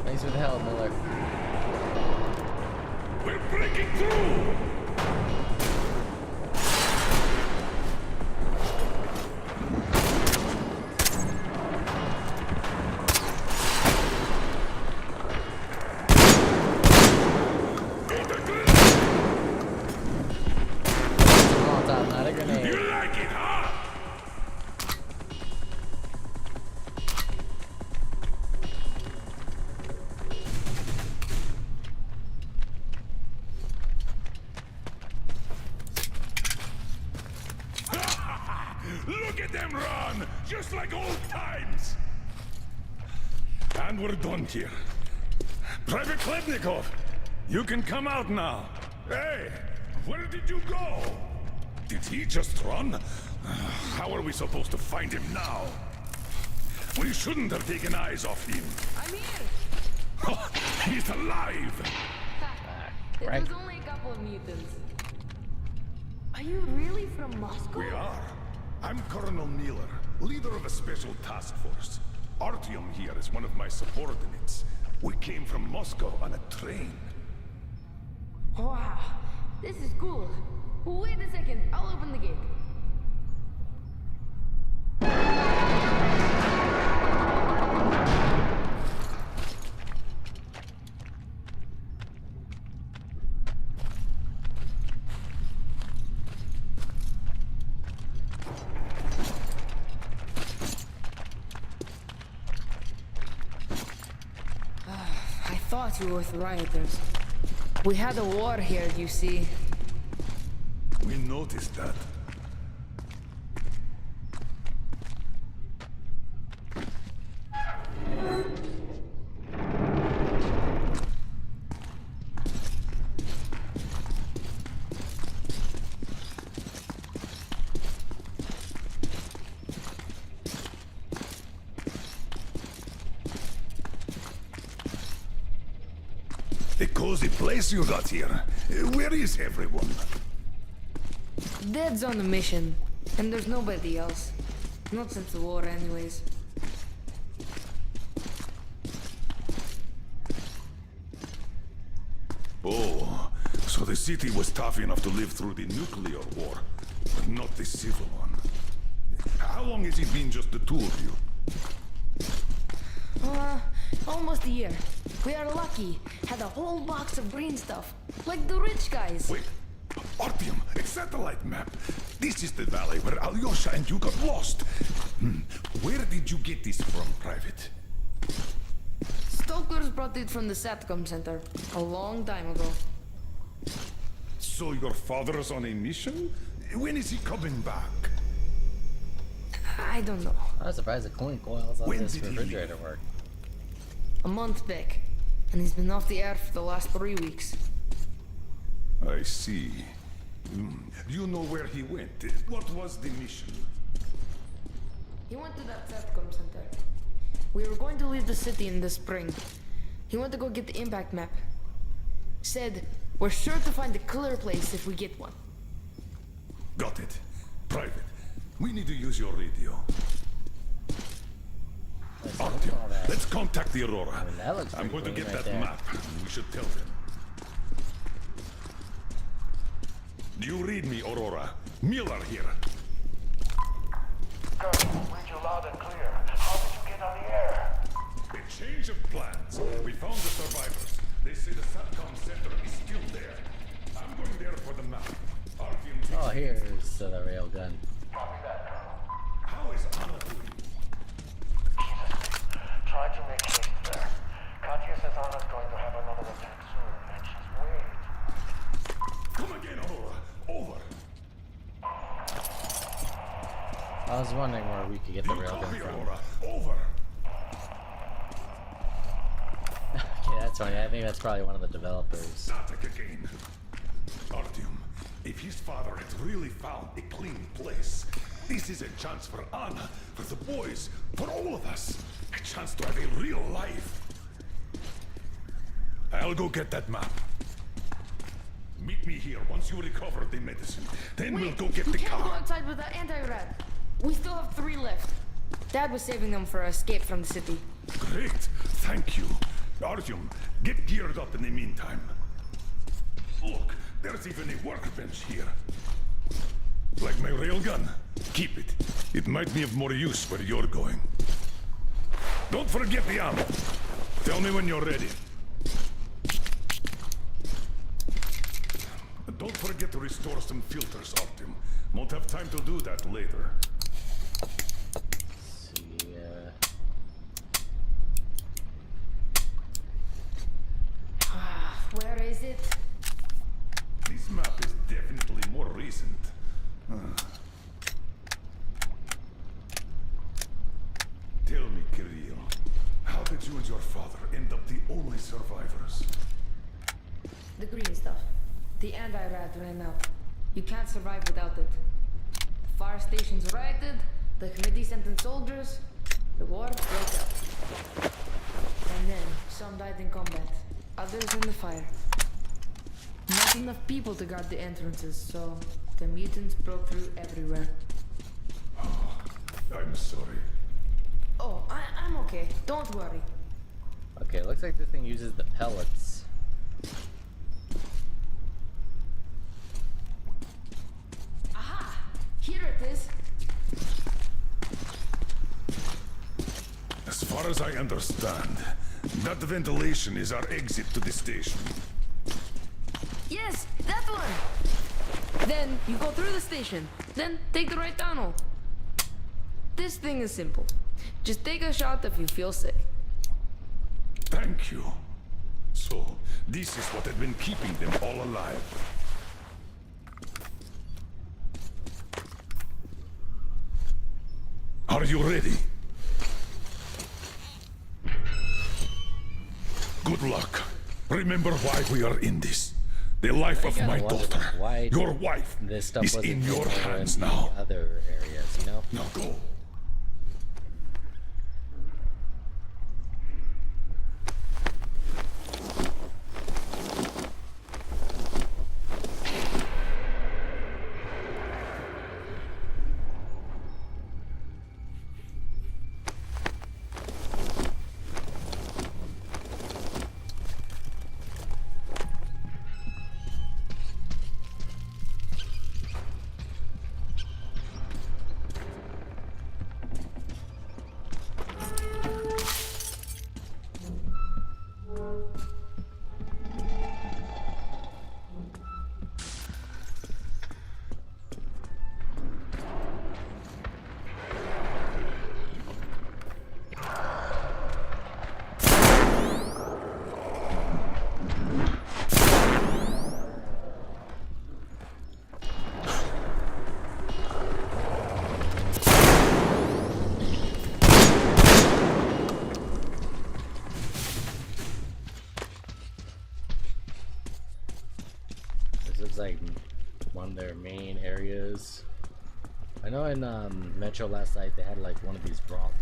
Thanks for the help, Miller. We're breaking through! them run, just like old times. And we're done here. Private Khlebnikov, you can come out now. Hey, where did you go? Did he just run? How are we supposed to find him now? We shouldn't have taken eyes off him. I'm here! He's alive! It Right. was only a couple of mutants. Are you really from Moscow? We are. I'm Colonel Miller, leader of a special task force. Artyom here is one of my subordinates. We came from Moscow on a train. Wow, this is cool. Wait a second, I'll open the gate. I thought you were with rioters. We had a war here, you see. We noticed that. A cozy place you got here. Where is everyone? Dad's on a mission, and there's nobody else. Not since the war, anyways. Oh, so the city was tough enough to live through the nuclear war, but not the civil one. How long has it been just the two of you? Almost a year. We are lucky. Had a whole box of green stuff, like the rich guys. Wait, Artyom, a satellite map. This is the valley where Alyosha and you got lost. Where did you get this from, Private? Stokers brought it from the SATCOM center a long time ago. So your father's on a mission? When is he coming back? I don't know. I was surprised the cooling coils on When this did he refrigerator work. A month back, and he's been off the air for the last 3 weeks. I see. Do you know where he went? What was the mission? He went to that SATCOM center. We were going to leave the city in the spring. He went to go get the impact map. Said, we're sure to find a clear place if we get one. Got it. Private, we need to use your radio. Artyom, let's contact the Aurora. mean, that looks I'm pretty going to clean get right that there. map. We should tell them. Do you read me, Aurora? Miller here. Colonel, read you loud and clear. How did you get on the air? A change of plans. We found the survivors. They say the SATCOM center is still there. I'm going there for the map. Artyom, Oh, here's the railgun. Copy that, Colonel. how is Anna doing? Try to make haste there. Katya says Anna's going to have another attack soon, and she's worried. Come again, Aurora. Over. I was wondering where we could get the You railgun copy, from. Aurora. Over. Okay, that's funny. I think that's probably one of the developers. Static again. Artyom, if his father had really found a clean place, this is a chance for Anna, for the boys, for all of us. A chance to have a real life. I'll go get that map. Meet me here once you recover the medicine. Then we'll go get we the can't go car. outside with the anti-rad. We still have 3 left. Dad was saving them for escape from the city. Great. Thank you. Artyom, get geared up in the meantime. Look, there's even a workbench here. Like my railgun. Keep it. It might be of more use where you're going. Don't forget the ammo. Tell me when you're ready. Don't forget to restore some filters, Artyom. Won't have time to do that later. See, Where is it? This map is definitely more recent. father end up the only survivors? The green stuff. The anti-rat ran out. You can't survive without it. The fire stations rioted, the committee sent in soldiers, the war broke out. And then, some died in combat, others in the fire. Not enough people to guard the entrances, so the mutants broke through everywhere. I'm sorry. Oh, I'm okay. Don't worry. Okay, it looks like this thing uses the pellets. Aha! Here it is. As far as I understand, that ventilation is our exit to the station. Yes, that one! Then you go through the station, then take the right tunnel. This thing is simple. Just take a shot if you feel sick. Thank you. So, this is what had been keeping them all alive. Are you ready? Good luck. Remember why we are in this. The life of my daughter, your wife, This stuff is wasn't in your there hands in the now. other areas, you know? Now go. Looks like one of their main areas. I know in Metro last night they had like one of these brothels.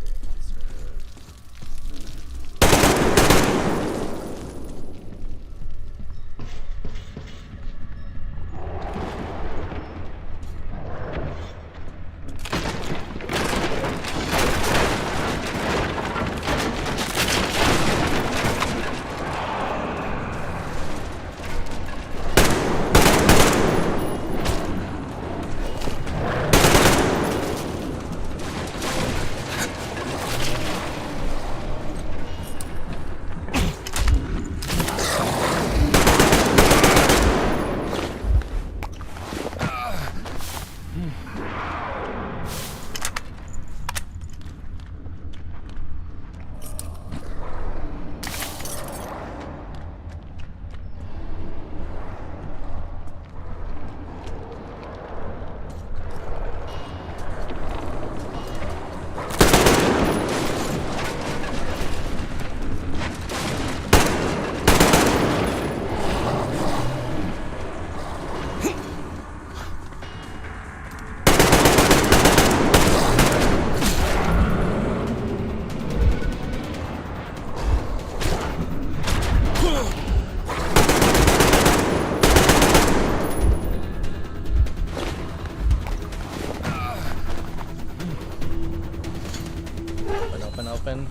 Open.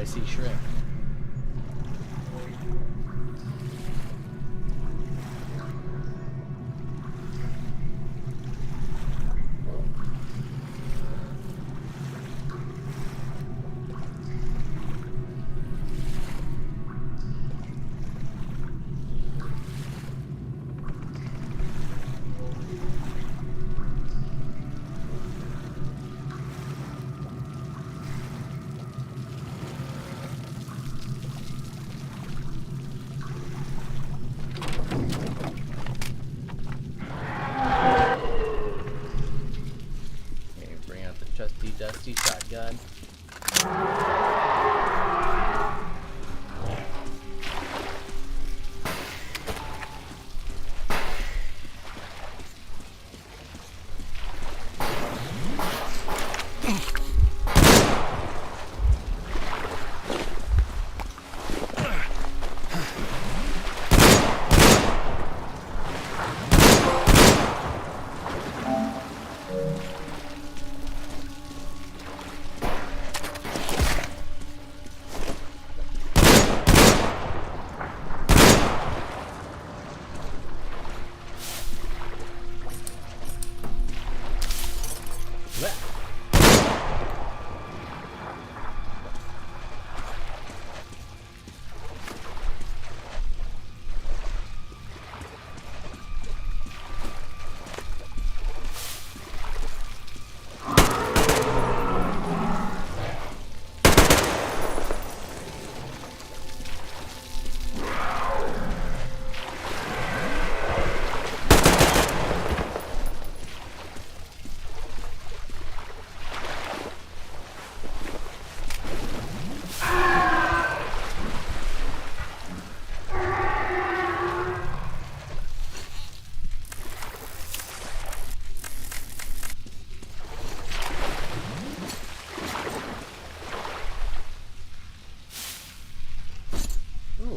I see shrimp. Dusty shotgun.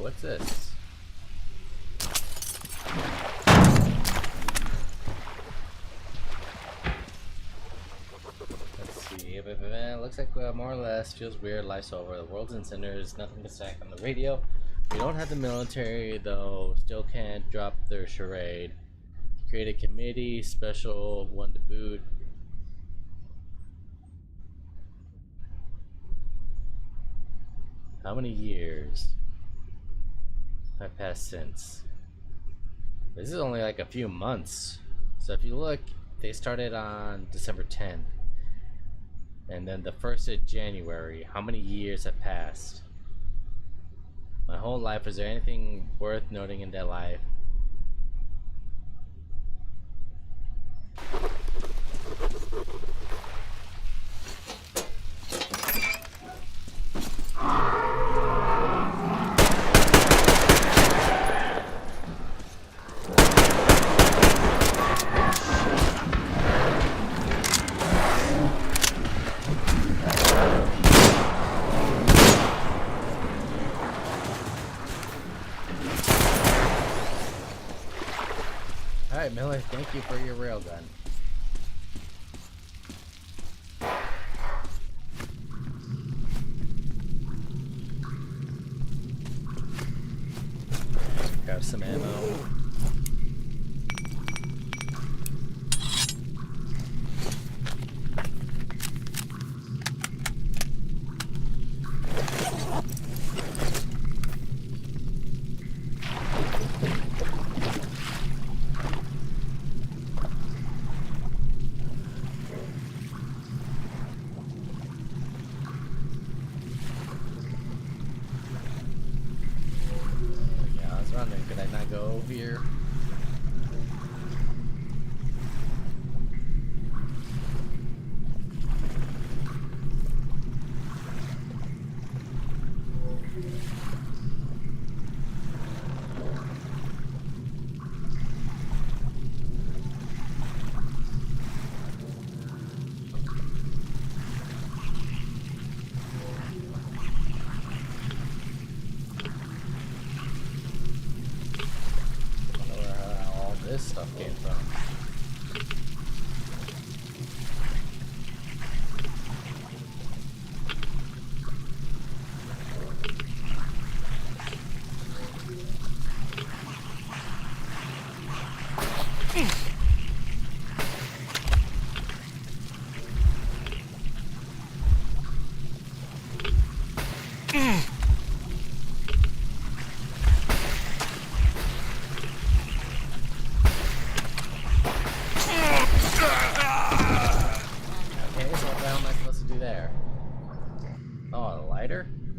What's this? Let's see. Looks like more or less feels weird. Life's over. The world's in cinders. Nothing to stack on the radio. We don't have the military though. Still can't drop their charade. Create a committee, special one to boot. How many years have passed since? This is only like a few months. So if you look, they started on December 10th. And then the 1st of January. How many years have passed? My whole life. Is there anything worth noting in that life? Alright, Miller, thank you for your railgun. Grab some ammo. Could I not go here? here?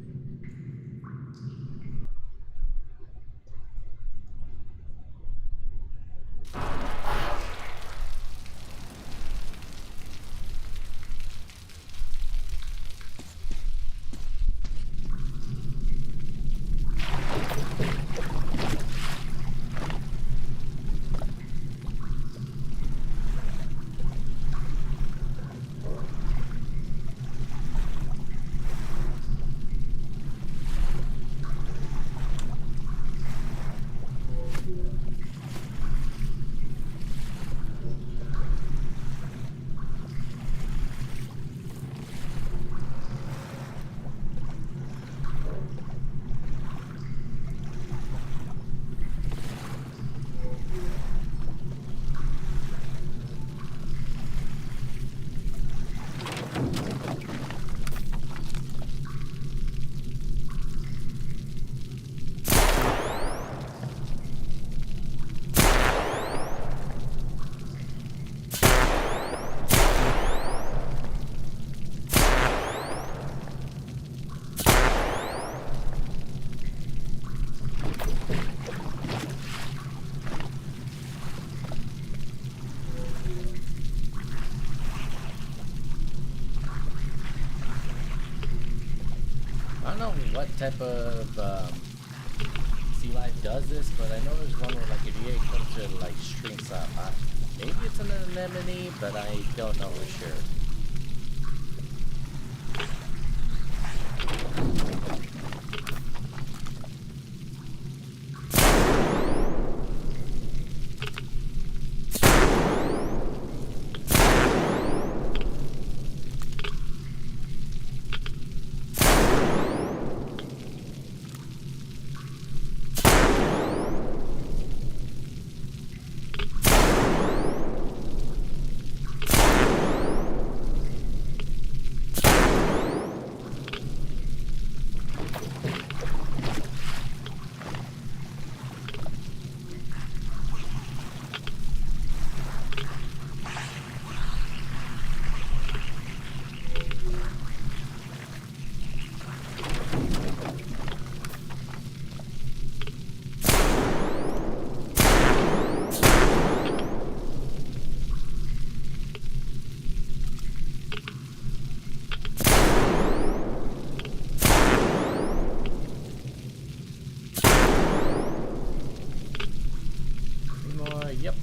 I don't know what type of sea life does this, but I know there's one where, like, if you get close to it, it, like, shrinks up. Maybe it's an anemone, but I don't know for sure. Yep.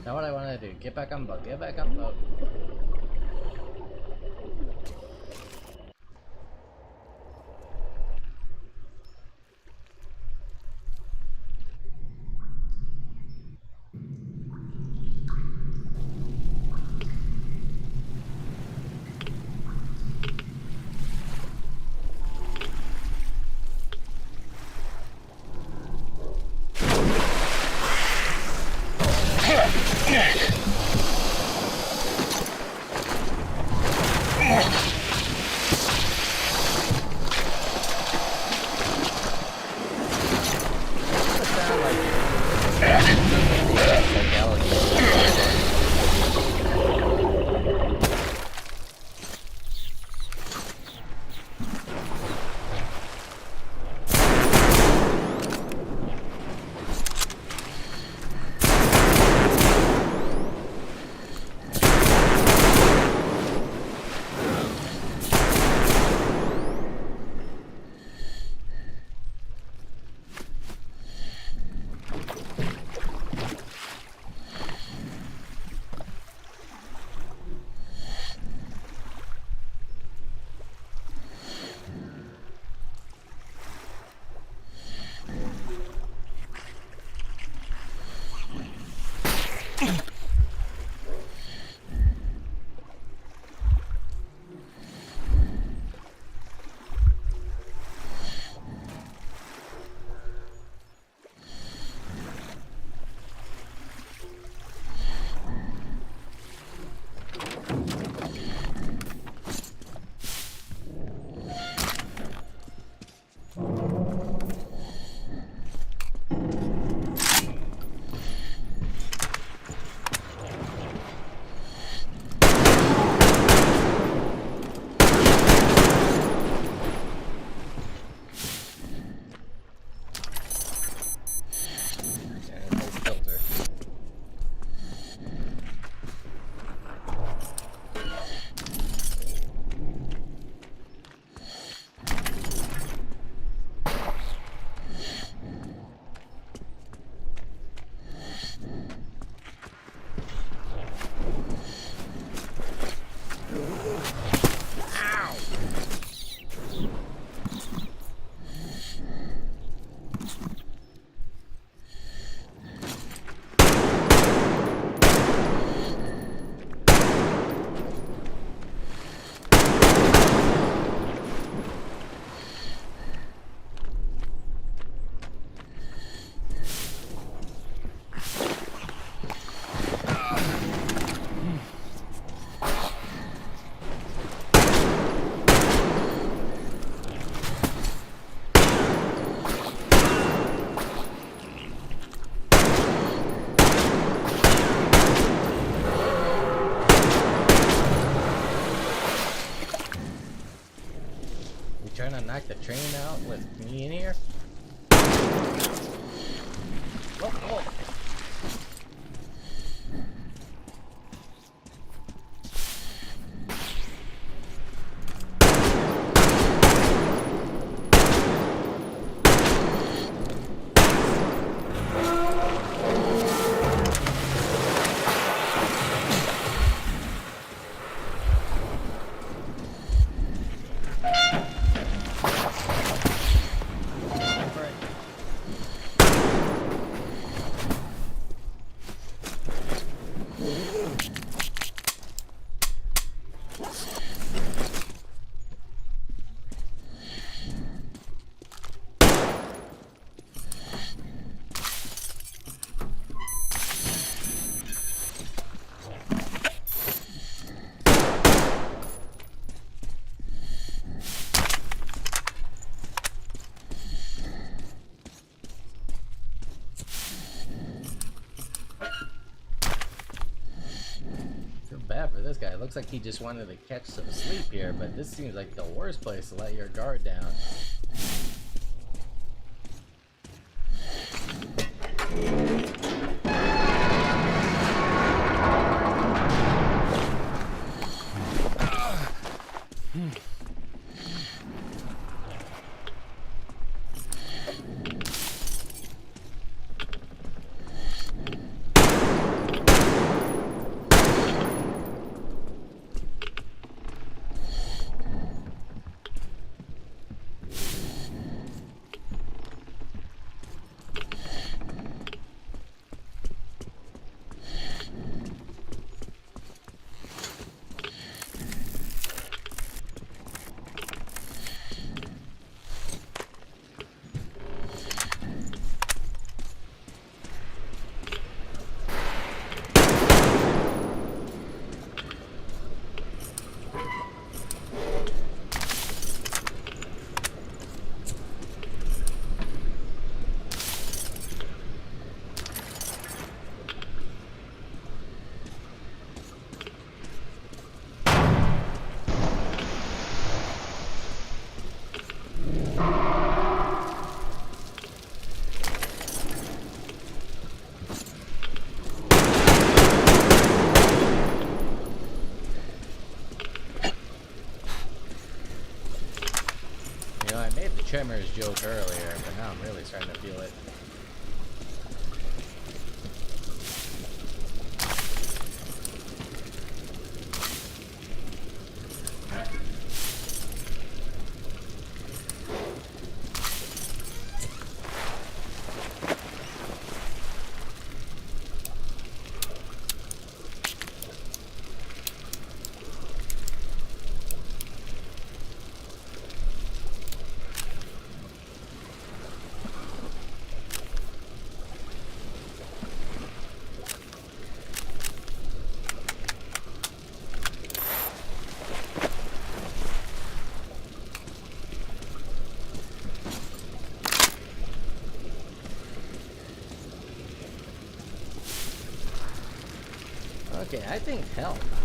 Now what I want to do, get back on boat, get back on boat. Trying to knock the train out with me in here? Whoa, whoa. Bad for this guy. It looks like he just wanted to catch some sleep here, but this seems like the worst place to let your guard down. tremors joke earlier, but now I'm really starting to feel it. Okay, I think hell no.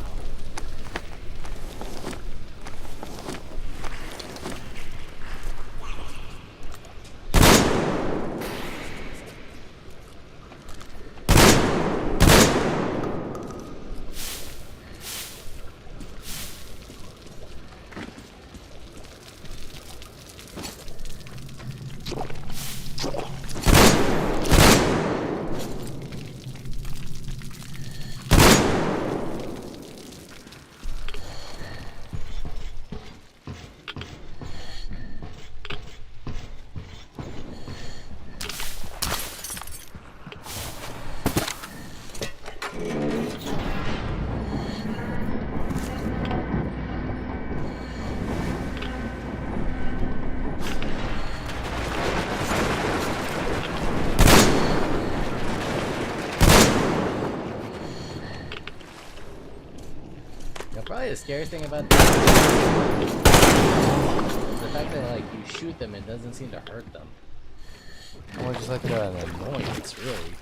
Probably the scariest thing about this is the fact that like you shoot them, it doesn't seem to hurt them. Or just like an annoyance, really.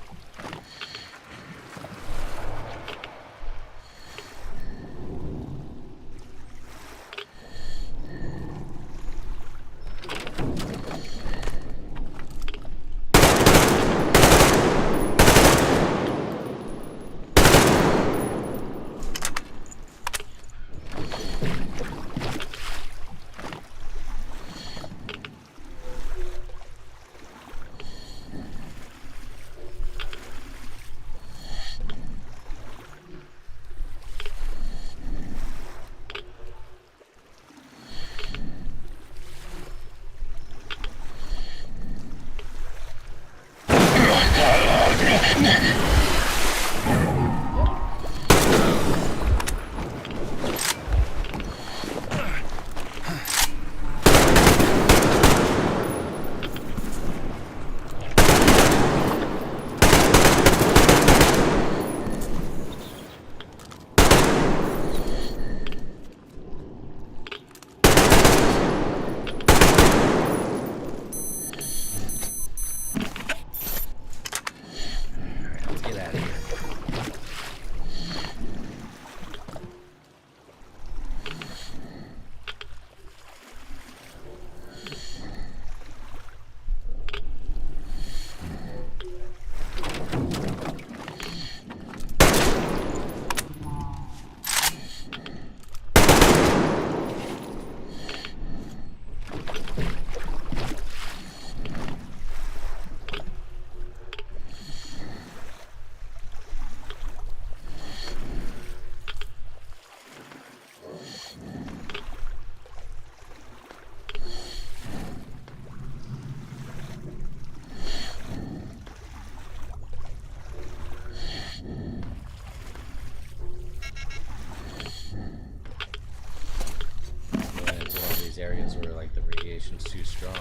Areas where like the radiation's too strong.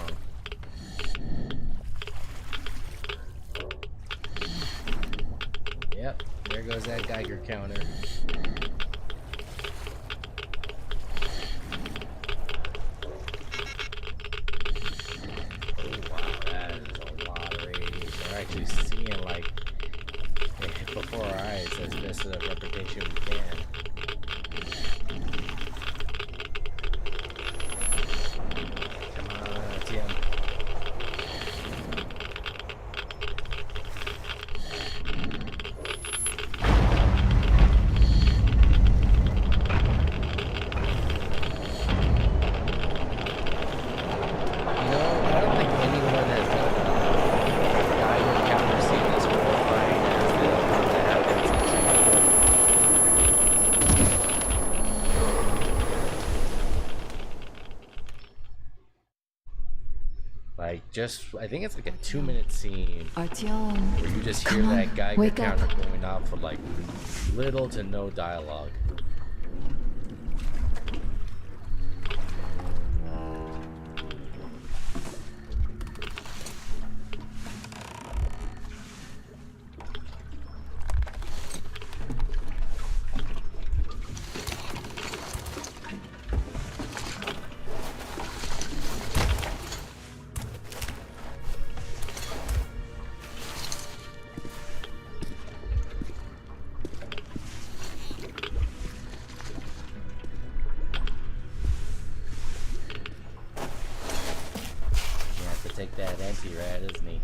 Yep, there goes that Geiger counter. Oh wow, that is a lot of radiation. We're actually seeing like before our eyes as best of a representation we can. I think it's like a 2-minute scene Artyom, where you just hear come on, that Geiger wake up. counter going off with like little to no dialogue. Take that anti-rat, isn't he?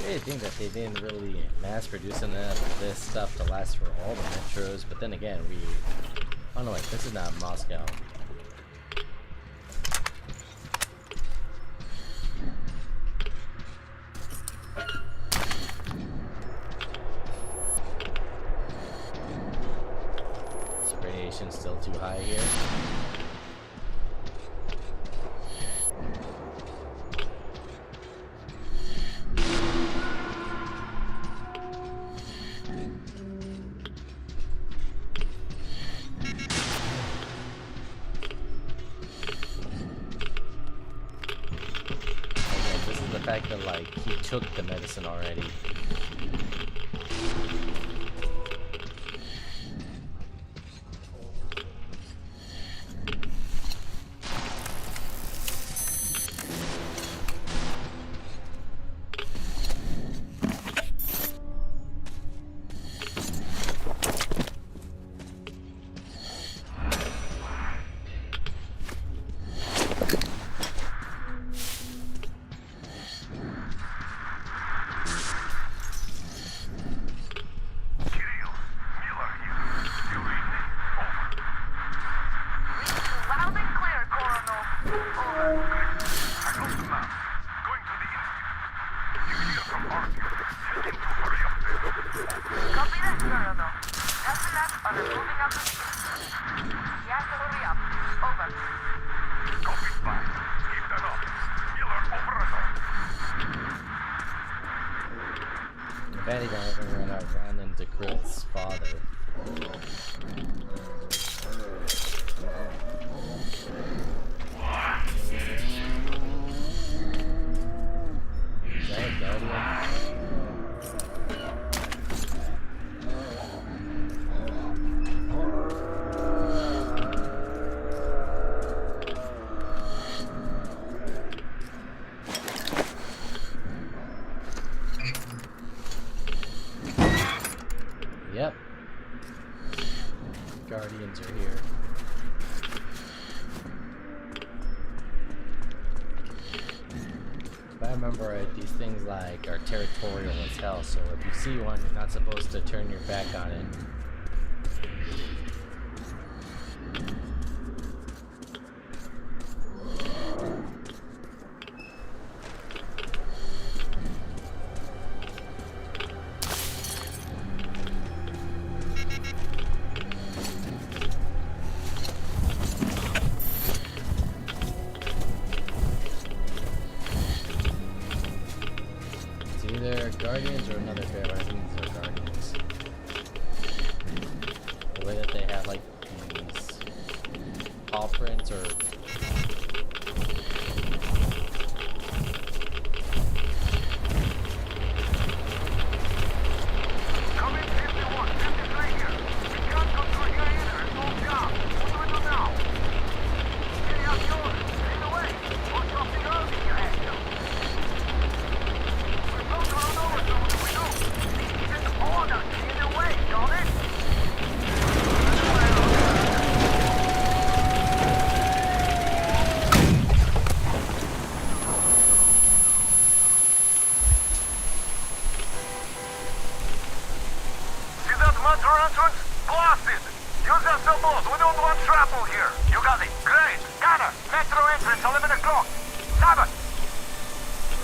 I think that they didn't really mass produce enough of this stuff to last for all the metros, but then again, oh no, wait, this is not Moscow. Radiation's still too high here. Okay, this is the fact that like he took the medicine already. Betty ran into Krill's father. Is that a Guardian? Yep. Guardians are here. If I remember right, these things like are territorial as hell, so if you see one, you're not supposed to turn your back on it. Either Guardians or another bear, but I think these are Guardians. The way that they have like these paw prints or Come in 51, 53 here. We can't go through here either. It's all jammed. What do we do now? Get out yours. Lead the way. Or something else in your head. Entrance? Blast it! Use your boat. We don't want trouble here. You got it. Great. metro entrance, 11 o'clock. Sabbath!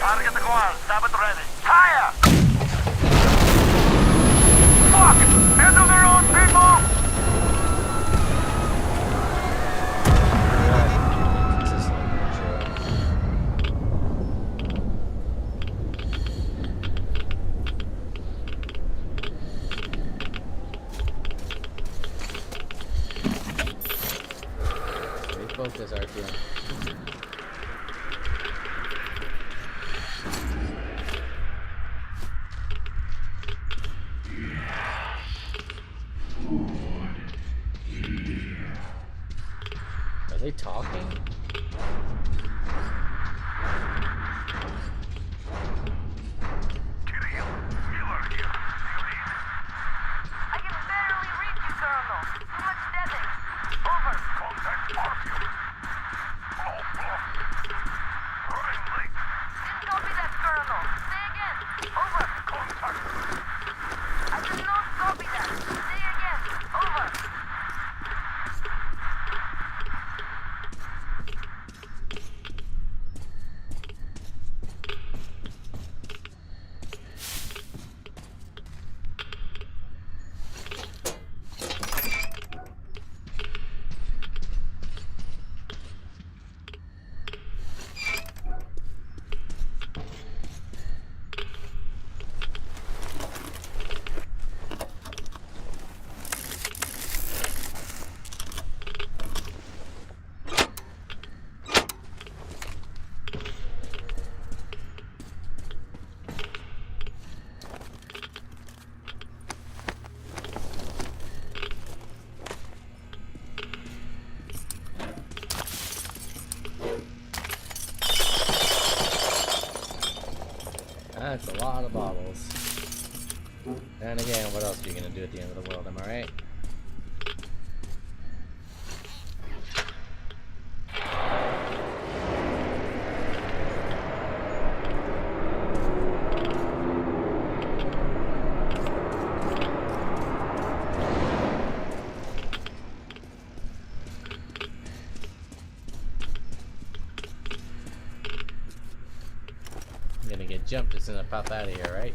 Target acquired. Sabbath ready. Fire! Fuck! End of the road, people! Focus, RTM. Are they talking? I can barely reach you, Colonel. Too much static. Over. Contact Morpheus. Low block. Running late. Didn't copy that, Colonel. Say again. Over. Contact. I did not copy that. Say again. Over. That's a lot of bottles. And again, what else are you gonna do at the end of the world, am I right? I'm gonna get jumped as soon as I pop out of here, right?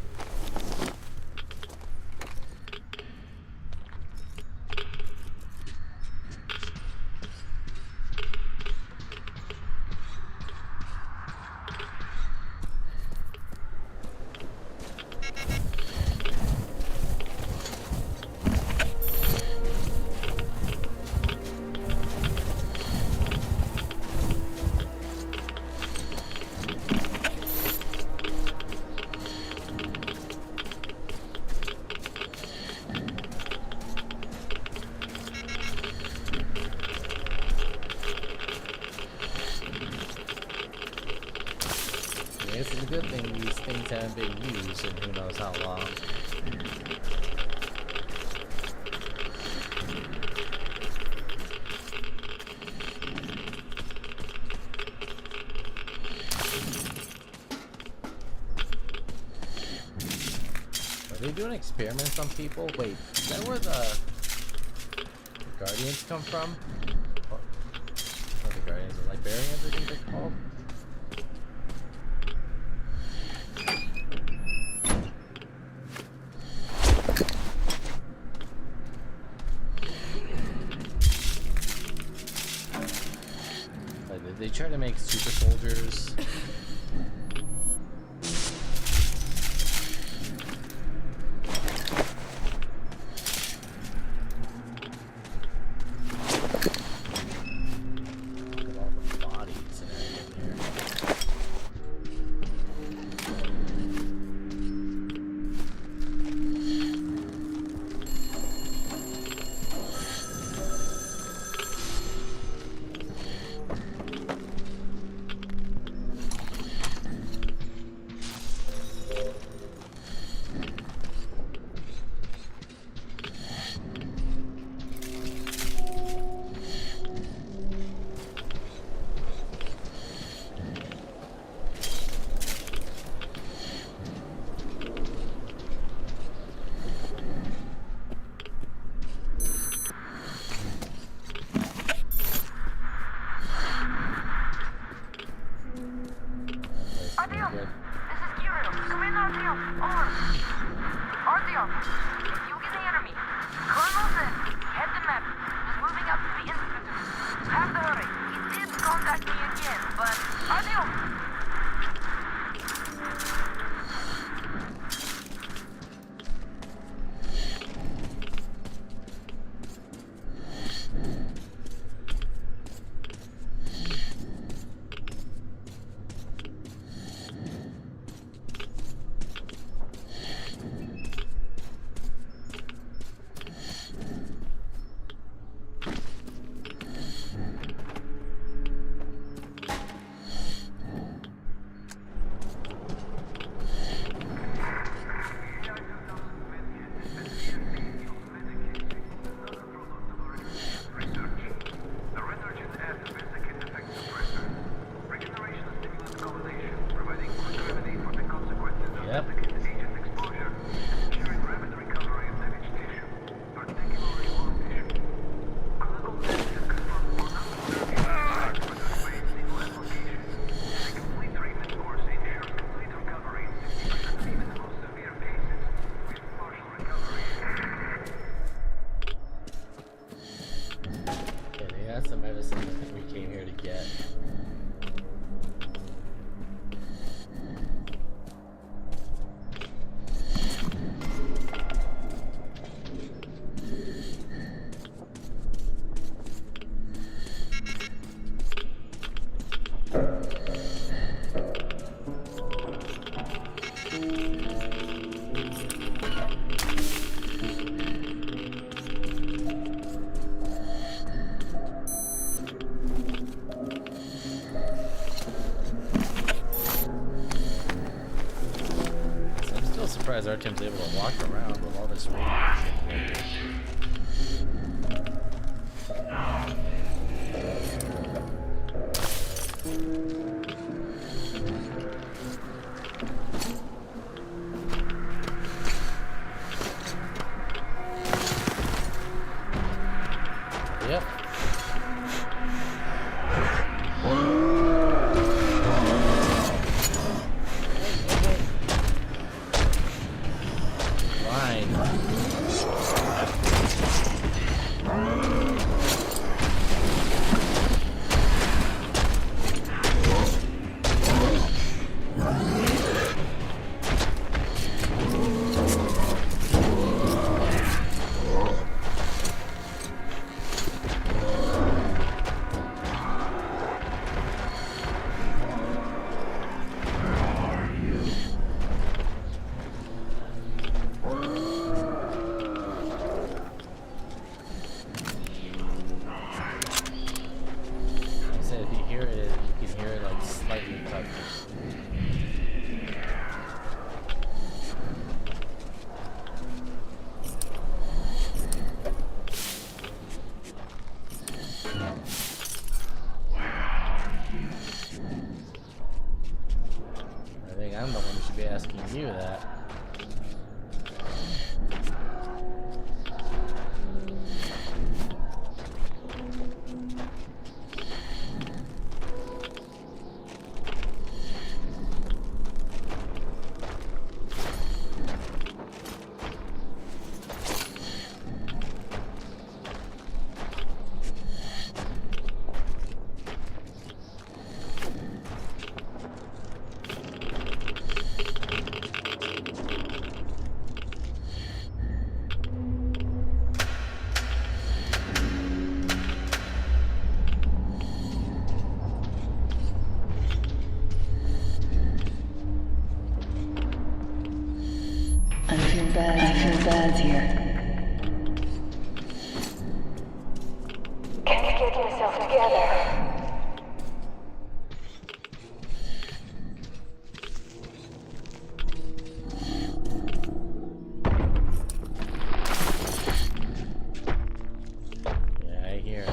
This is a good thing these things haven't been used in who knows how long. Are they doing experiments on people? Wait, is that where the Guardians come from? Or the Guardians, the Librarians, I think they're called? They try to make super soldiers. Look at all the bodies and everything here. Artyom, Good. this is Kirill. Come in, Artyom. Over. Artyom, if you can hear me, Colonel said he had the map. Was moving up to the Institute. Have to hurry. He did contact me again, but Artyom. Yep. Okay, they got some medicine that we came here to get. So I'm still surprised Artyom's able to walk around with all this radiation. Yep. If you hear it, you can hear it like slightly touch. I think I'm the one who should be asking you that. I feel bad here. Can't get myself together. Yeah, I hear it.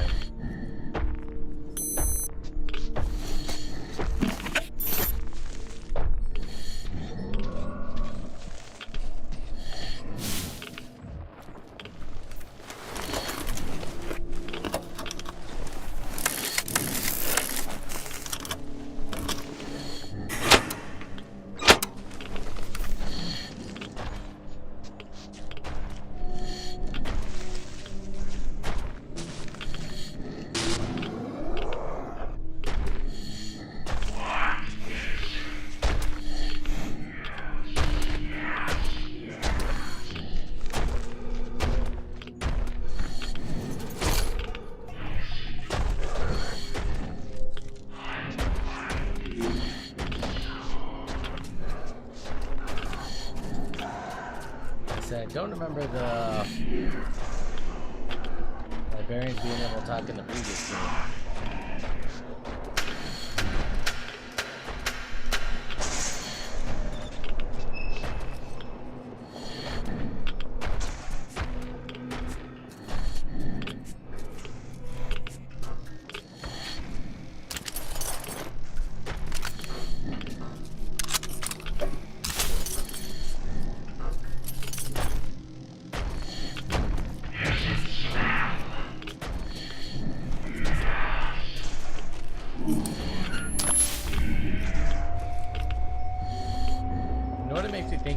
said, I don't remember the librarians being able to talk in the previous game.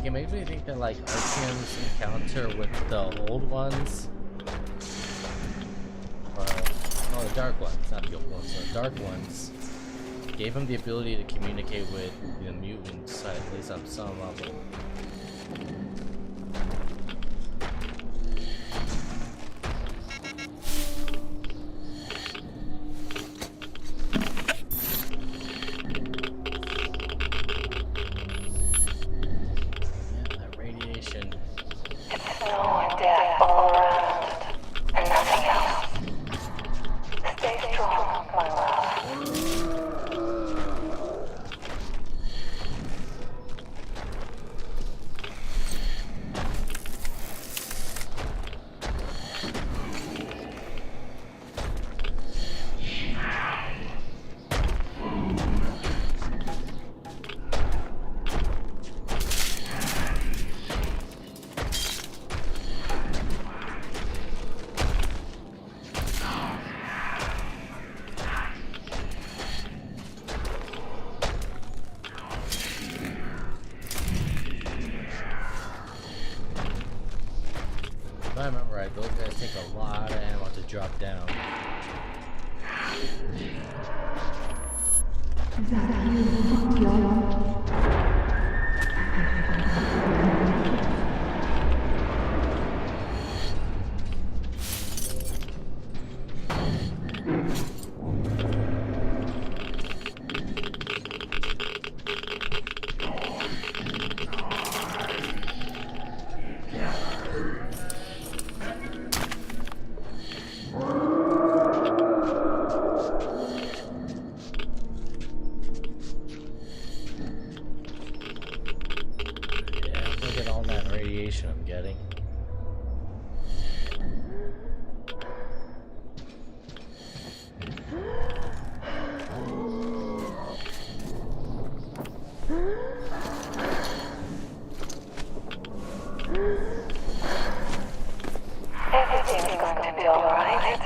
It makes me think that like Artyom's encounter with the old ones, no, the dark ones, not the old ones, the dark ones, gave him the ability to communicate with the mutants, at least on some level. If I remember right, those guys take a lot of ammo to drop down. I'm getting. Everything's going to be alright.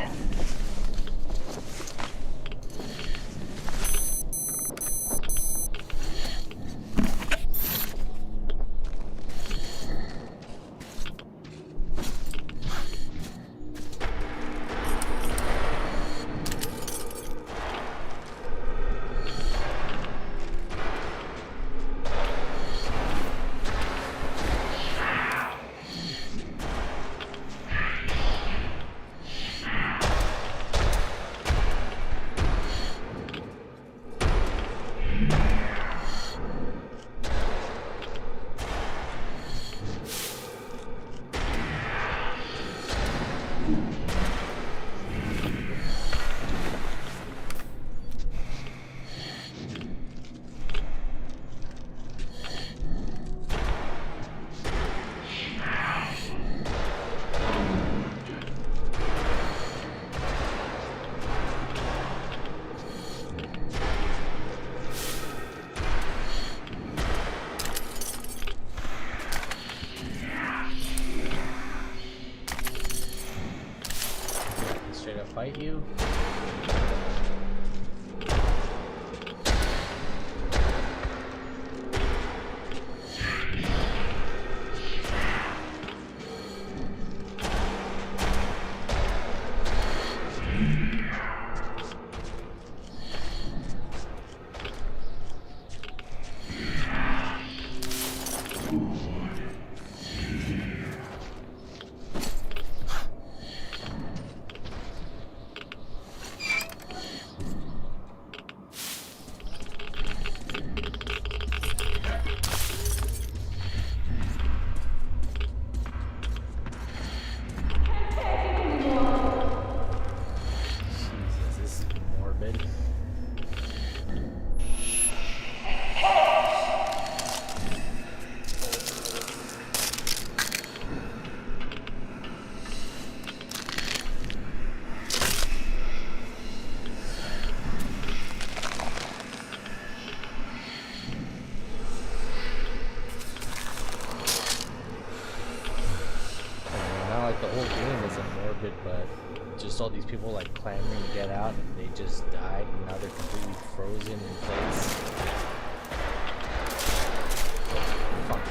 Fight you? like the whole game isn't morbid, but just all these people like clamoring to get out, and they just died, and now they're completely frozen in place. Fuck.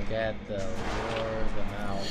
Get the lure them out.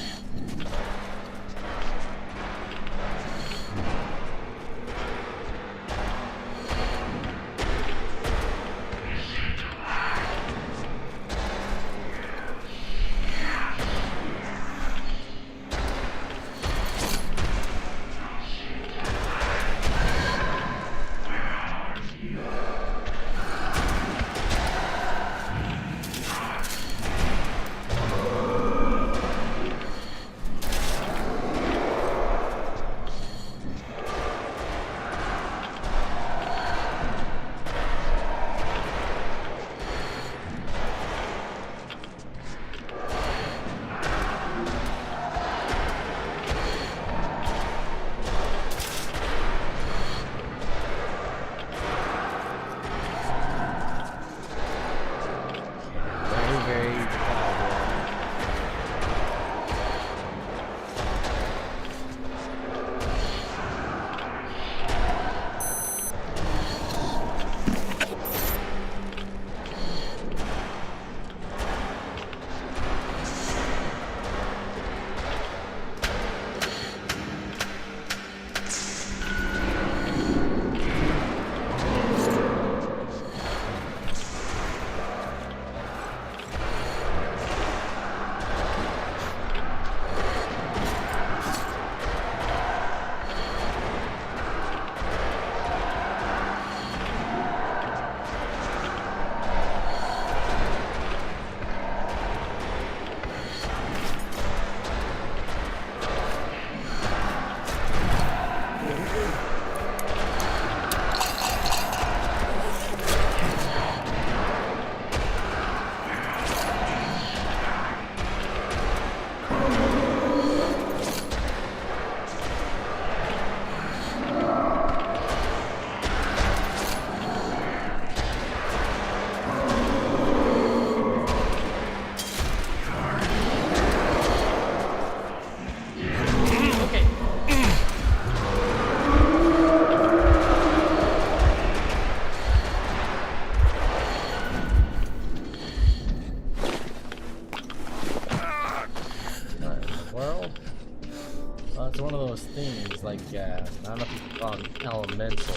It's one of those things, like, I don't know if you can call them elemental.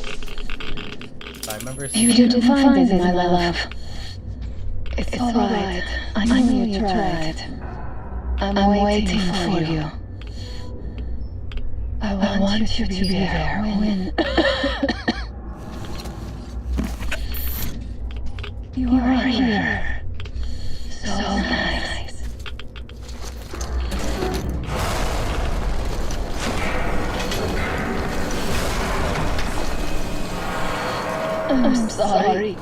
But I remember seeing You didn't find it, my love. It's alright. I know you tried. I'm waiting for you. I want you to be there when... you are here. So nice. I'm sorry.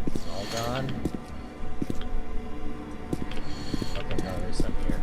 It's all gone. Okay, no, there's some here.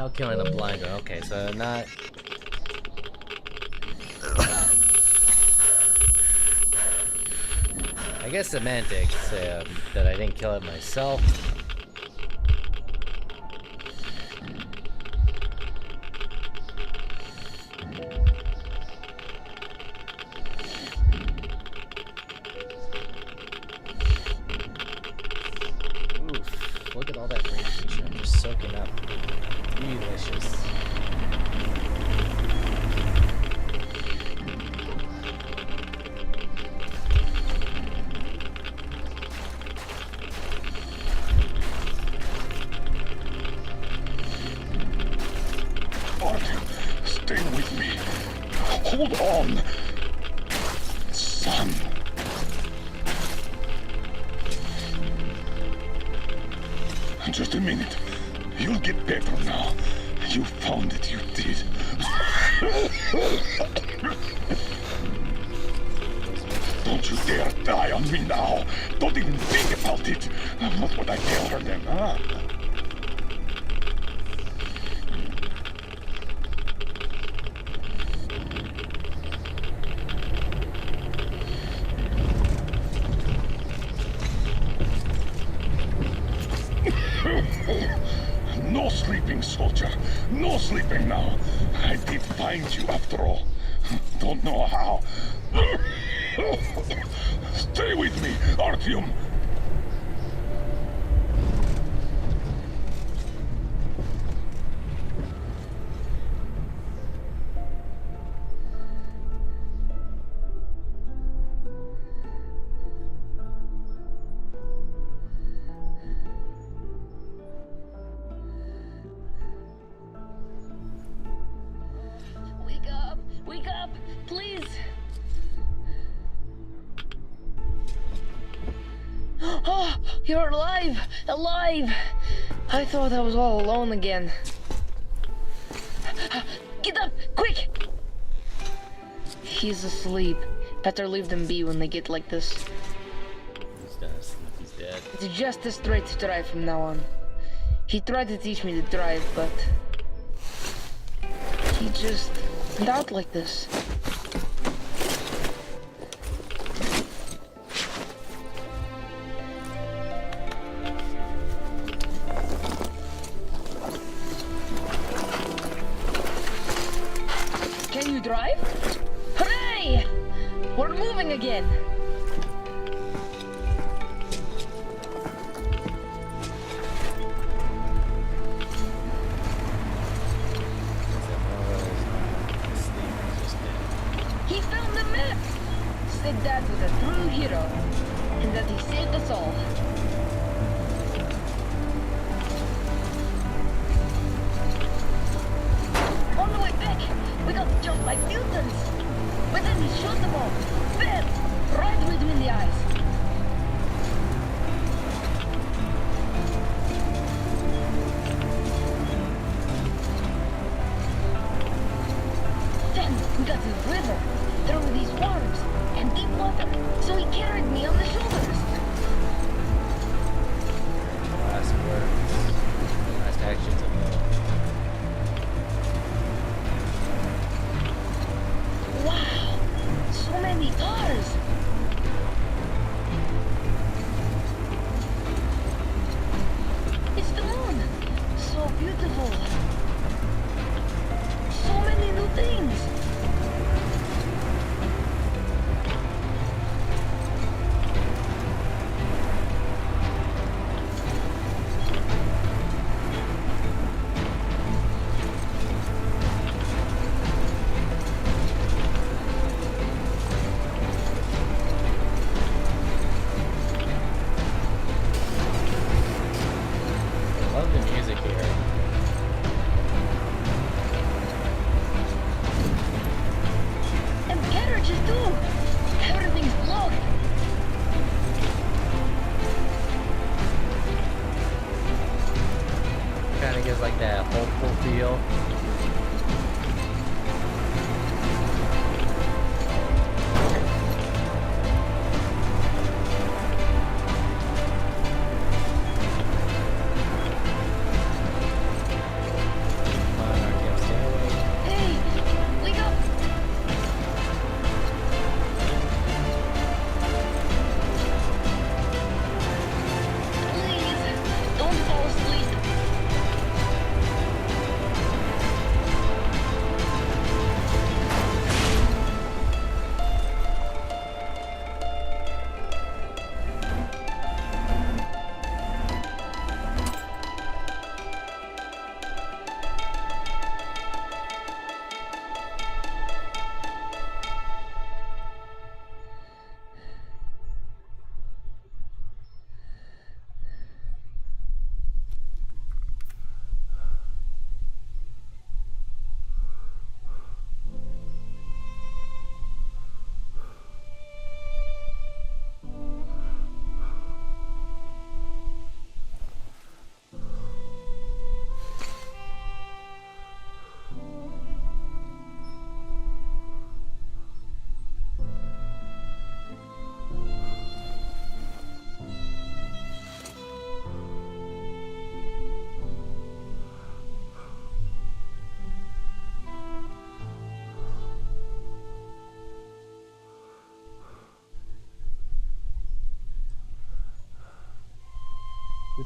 Now killing a blinder. Okay, so not. I guess semantics that I didn't kill it myself. Oof, look at all that radiation I'm just soaking up. Delicious. Artyom, stay with me. Hold on. Son. Just a minute. You'll get better now. You found it, you did. Don't you dare die on me now. Don't even think about it. What would I tell her then, huh? No sleeping, soldier. No sleeping now. I did find you after all. Don't know how. Stay with me, Artyom. Wake up, please. Oh, you're alive! Alive! I thought I was all alone again. Get up, quick! He's asleep. Better leave them be when they get like this. He's gonna sleep, he's dead. It's just a straight drive from now on. He tried to teach me to drive, but he just went out like this. Can you drive? Hooray! We're moving again! He found the map! Said Dad was a true hero, and that he saved us all. On the way back, we got jumped by mutants! But then he shot them all! Bam! Right between the eyes! Then we got to the river. There were these worms and deep water, so he carried me on the shoulders. Last words. Last actions of Wow! So many cars! It's the moon! So beautiful! So many new things! I love the music here. And carriages too! Everything's blocked! Kinda gives like that hopeful feel.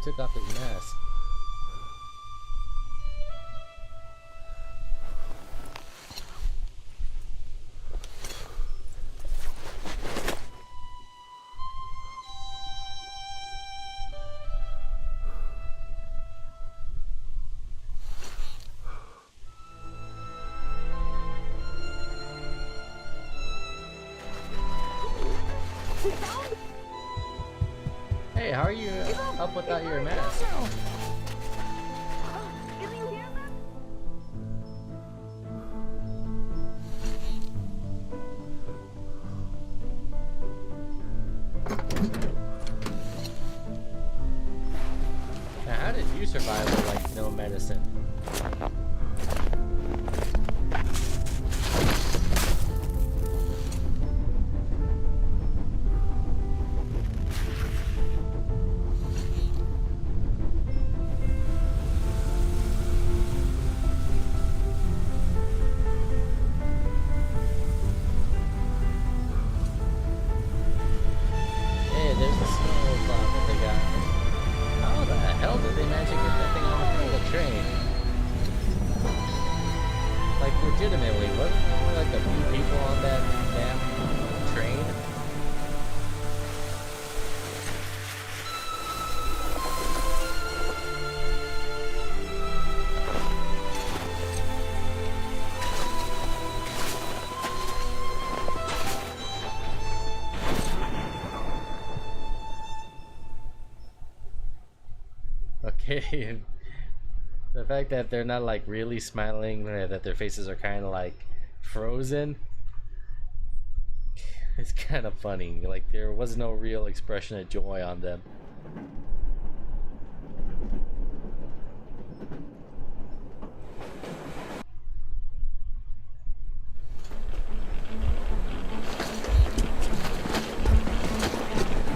took off his mask. Hey, how are you up without your mask? Now, how did you survive with like no medicine? Legitimately, wasn't there only like a few people on that damn train? Okay. The fact that they're not like really smiling, that their faces are kind of like frozen, it's kind of funny. Like there was no real expression of joy on them.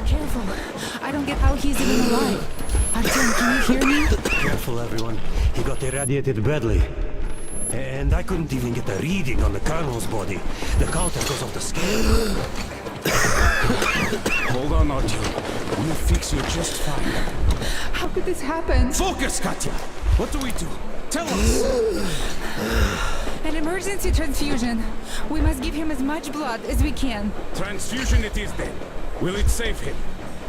Careful! I don't get how he's even alive. Artyom, can you hear me? Careful, everyone. He got irradiated badly. And I couldn't even get a reading on the Colonel's body. The counter goes off the scale. Hold on, Artyom. We'll fix you just fine. How could this happen? Focus, Katya! What do we do? Tell us! An emergency transfusion. We must give him as much blood as we can. Transfusion it is then. Will it save him?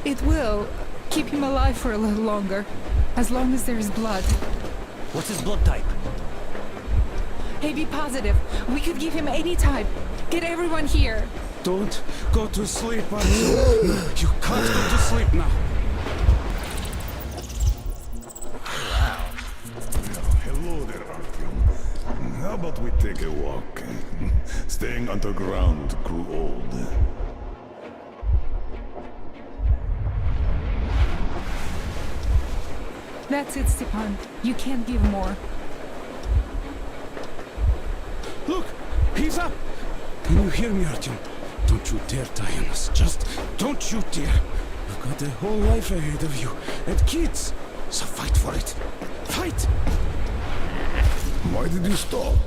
It will. Keep him alive for a little longer. As long as there is blood. What's his blood type? AB positive. We could give him any type. Get everyone here. Don't go to sleep, Artyom. You can't go to sleep now. Wow. Hello there, Artyom. How about we take a walk? Staying underground grew old. That's it, Stepan. You can't give more. Look! He's up! Can you hear me, Artyom? Don't you dare die on us. Just don't you dare. You've got a whole life ahead of you. And kids. So fight for it. Fight! Why did you stop?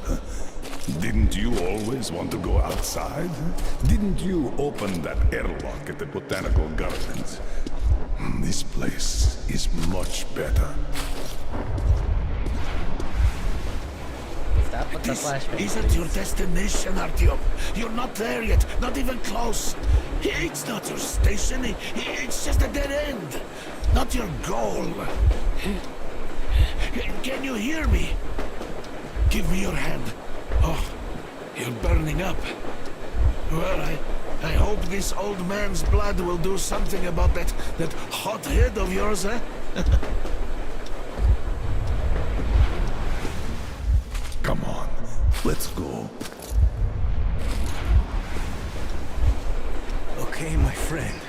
Didn't you always want to go outside? Didn't you open that airlock at the Botanical Gardens? This place is much better. Is that what the flashback isn't your destination, Artyom. You're not there yet, not even close. It's not your station, it's just a dead end. Not your goal. Can you hear me? Give me your hand. Oh, you're burning up. Well, I hope this old man's blood will do something about that hot head of yours, eh? Come on, let's go. Okay, my friend.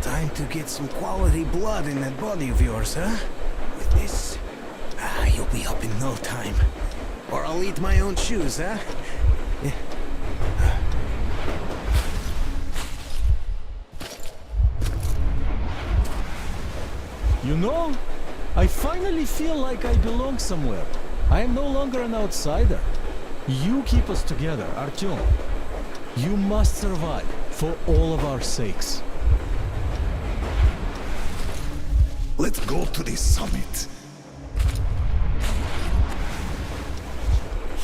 Time to get some quality blood in that body of yours, huh? With this, you'll be up in no time. Or I'll eat my own shoes, huh? Yeah. You know, I finally feel like I belong somewhere. I am no longer an outsider. You keep us together, Artyom. You must survive for all of our sakes. Let's go to the summit.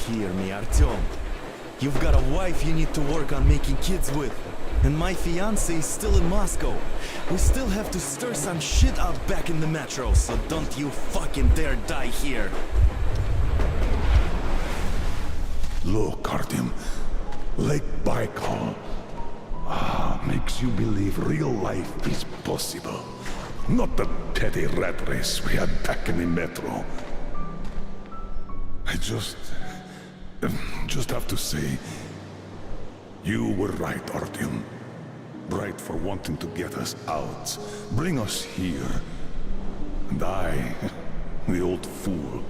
Hear me, Artyom. You've got a wife you need to work on making kids with. And my fiancé is still in Moscow. We still have to stir some shit up back in the metro, so don't you fucking dare die here. Look, Artyom, Lake Baikal makes you believe real life is possible. Not the petty rat race we had back in the metro. I just have to say, you were right, Artyom. Right for wanting to get us out, bring us here. And I, the old fool,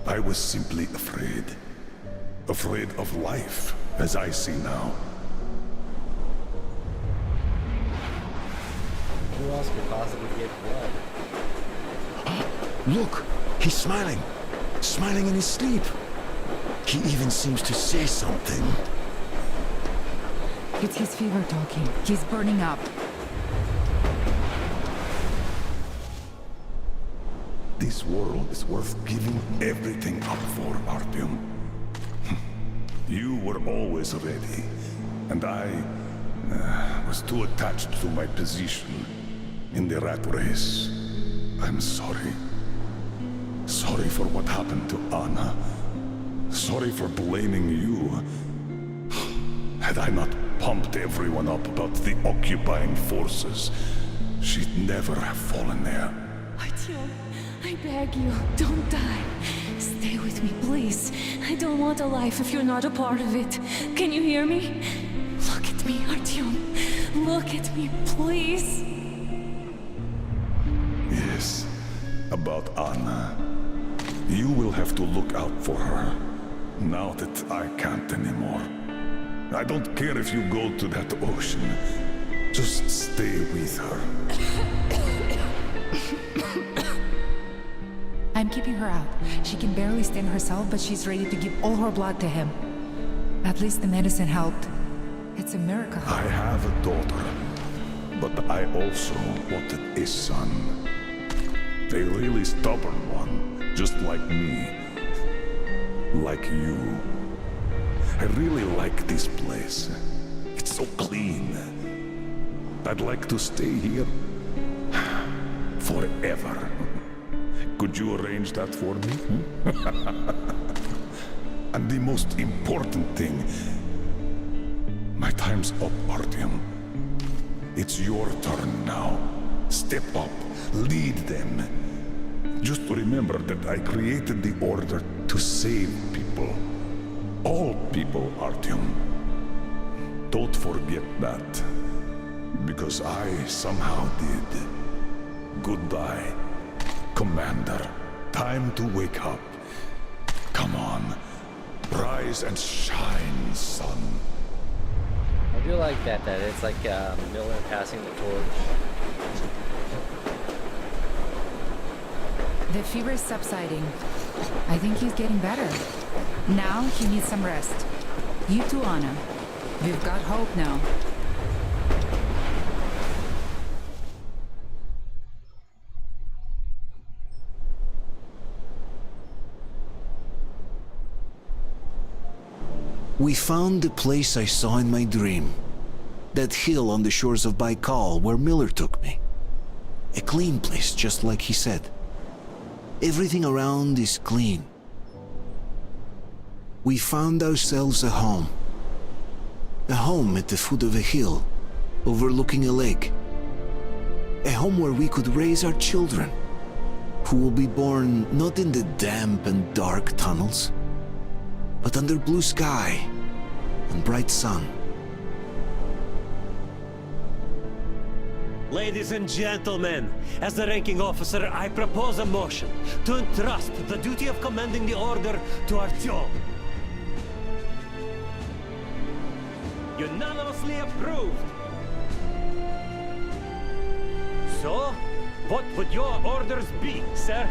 I was simply afraid. Afraid of life, as I see now. Who else could possibly get blood? Look, he's smiling. Smiling in his sleep. He even seems to say something. It's his fever talking. He's burning up. This world is worth giving everything up for, Artyom. You were always ready, and I was too attached to my position in the rat race. I'm sorry. Sorry for what happened to Anna. Sorry for blaming you. Had I not pumped everyone up about the occupying forces, she'd never have fallen there. Artyom, I beg you, don't die. Stay with me, please. I don't want a life if you're not a part of it. Can you hear me? Look at me, Artyom. Look at me, please. Yes, about Anna. You will have to look out for her, now that I can't anymore. I don't care if you go to that ocean. Just stay with her. I'm keeping her out. She can barely stand herself, but she's ready to give all her blood to him. At least the medicine helped. It's a miracle. I have a daughter, but I also wanted a son. A really stubborn one, just like me. Like you. I really like this place. It's so clean. I'd like to stay here forever. Could you arrange that for me? And the most important thing, my time's up, Artyom. It's your turn now. Step up, lead them. Just remember that I created the Order to save people. All people, Artyom. Don't forget that. Because I somehow did. Goodbye, Commander. Time to wake up. Come on. Rise and shine, son. I do like that it's like Miller passing the torch. The fever is subsiding. I think he's getting better. Now he needs some rest. You too, Anna. We've got hope now. We found the place I saw in my dream. That hill on the shores of Baikal where Miller took me. A clean place, just like he said. Everything around is clean. We found ourselves a home. A home at the foot of a hill, overlooking a lake. A home where we could raise our children, who will be born not in the damp and dark tunnels, but under blue sky and bright sun. Ladies and gentlemen, as the ranking officer, I propose a motion to entrust the duty of commanding the Order to Artyom. Unanimously approved. So, what would your orders be, sir?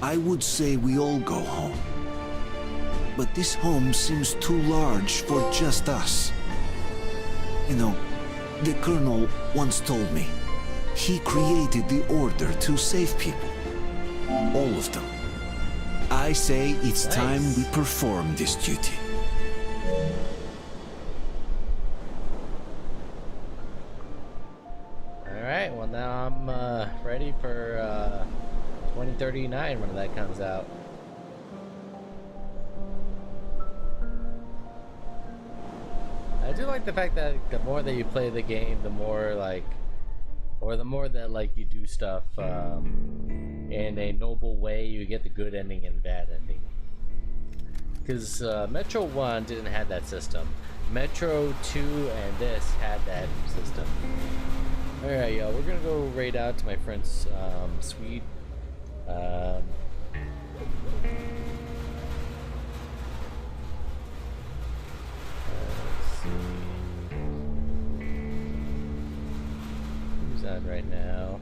I would say we all go home. But this home seems too large for just us. You know, the Colonel once told me, He created the Order to save people. All of them. I say it's time we perform this duty. Alright, well now I'm ready for 2039 when that comes out. I do like the fact that the more that you play the game, the more like, or the more that like you do stuff in a noble way, you get the good ending and bad ending. Because Metro 1 didn't have that system. Metro 2 and this had that system. Alright, y'all, we're gonna go raid out to my friend's suite. Let's see. Who's on right now?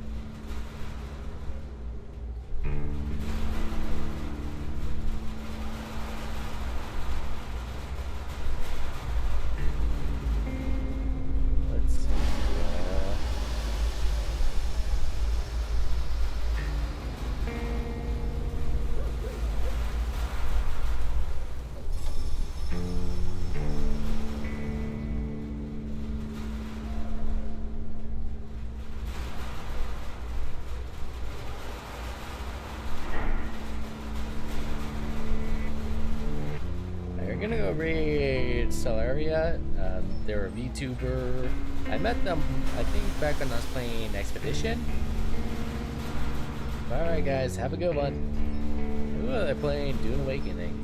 Let's see. We're gonna go raid Stellaria. They're a VTuber. I met them, I think, back when I was playing Expedition. Alright guys, have a good one. Ooh, they're playing Dune Awakening.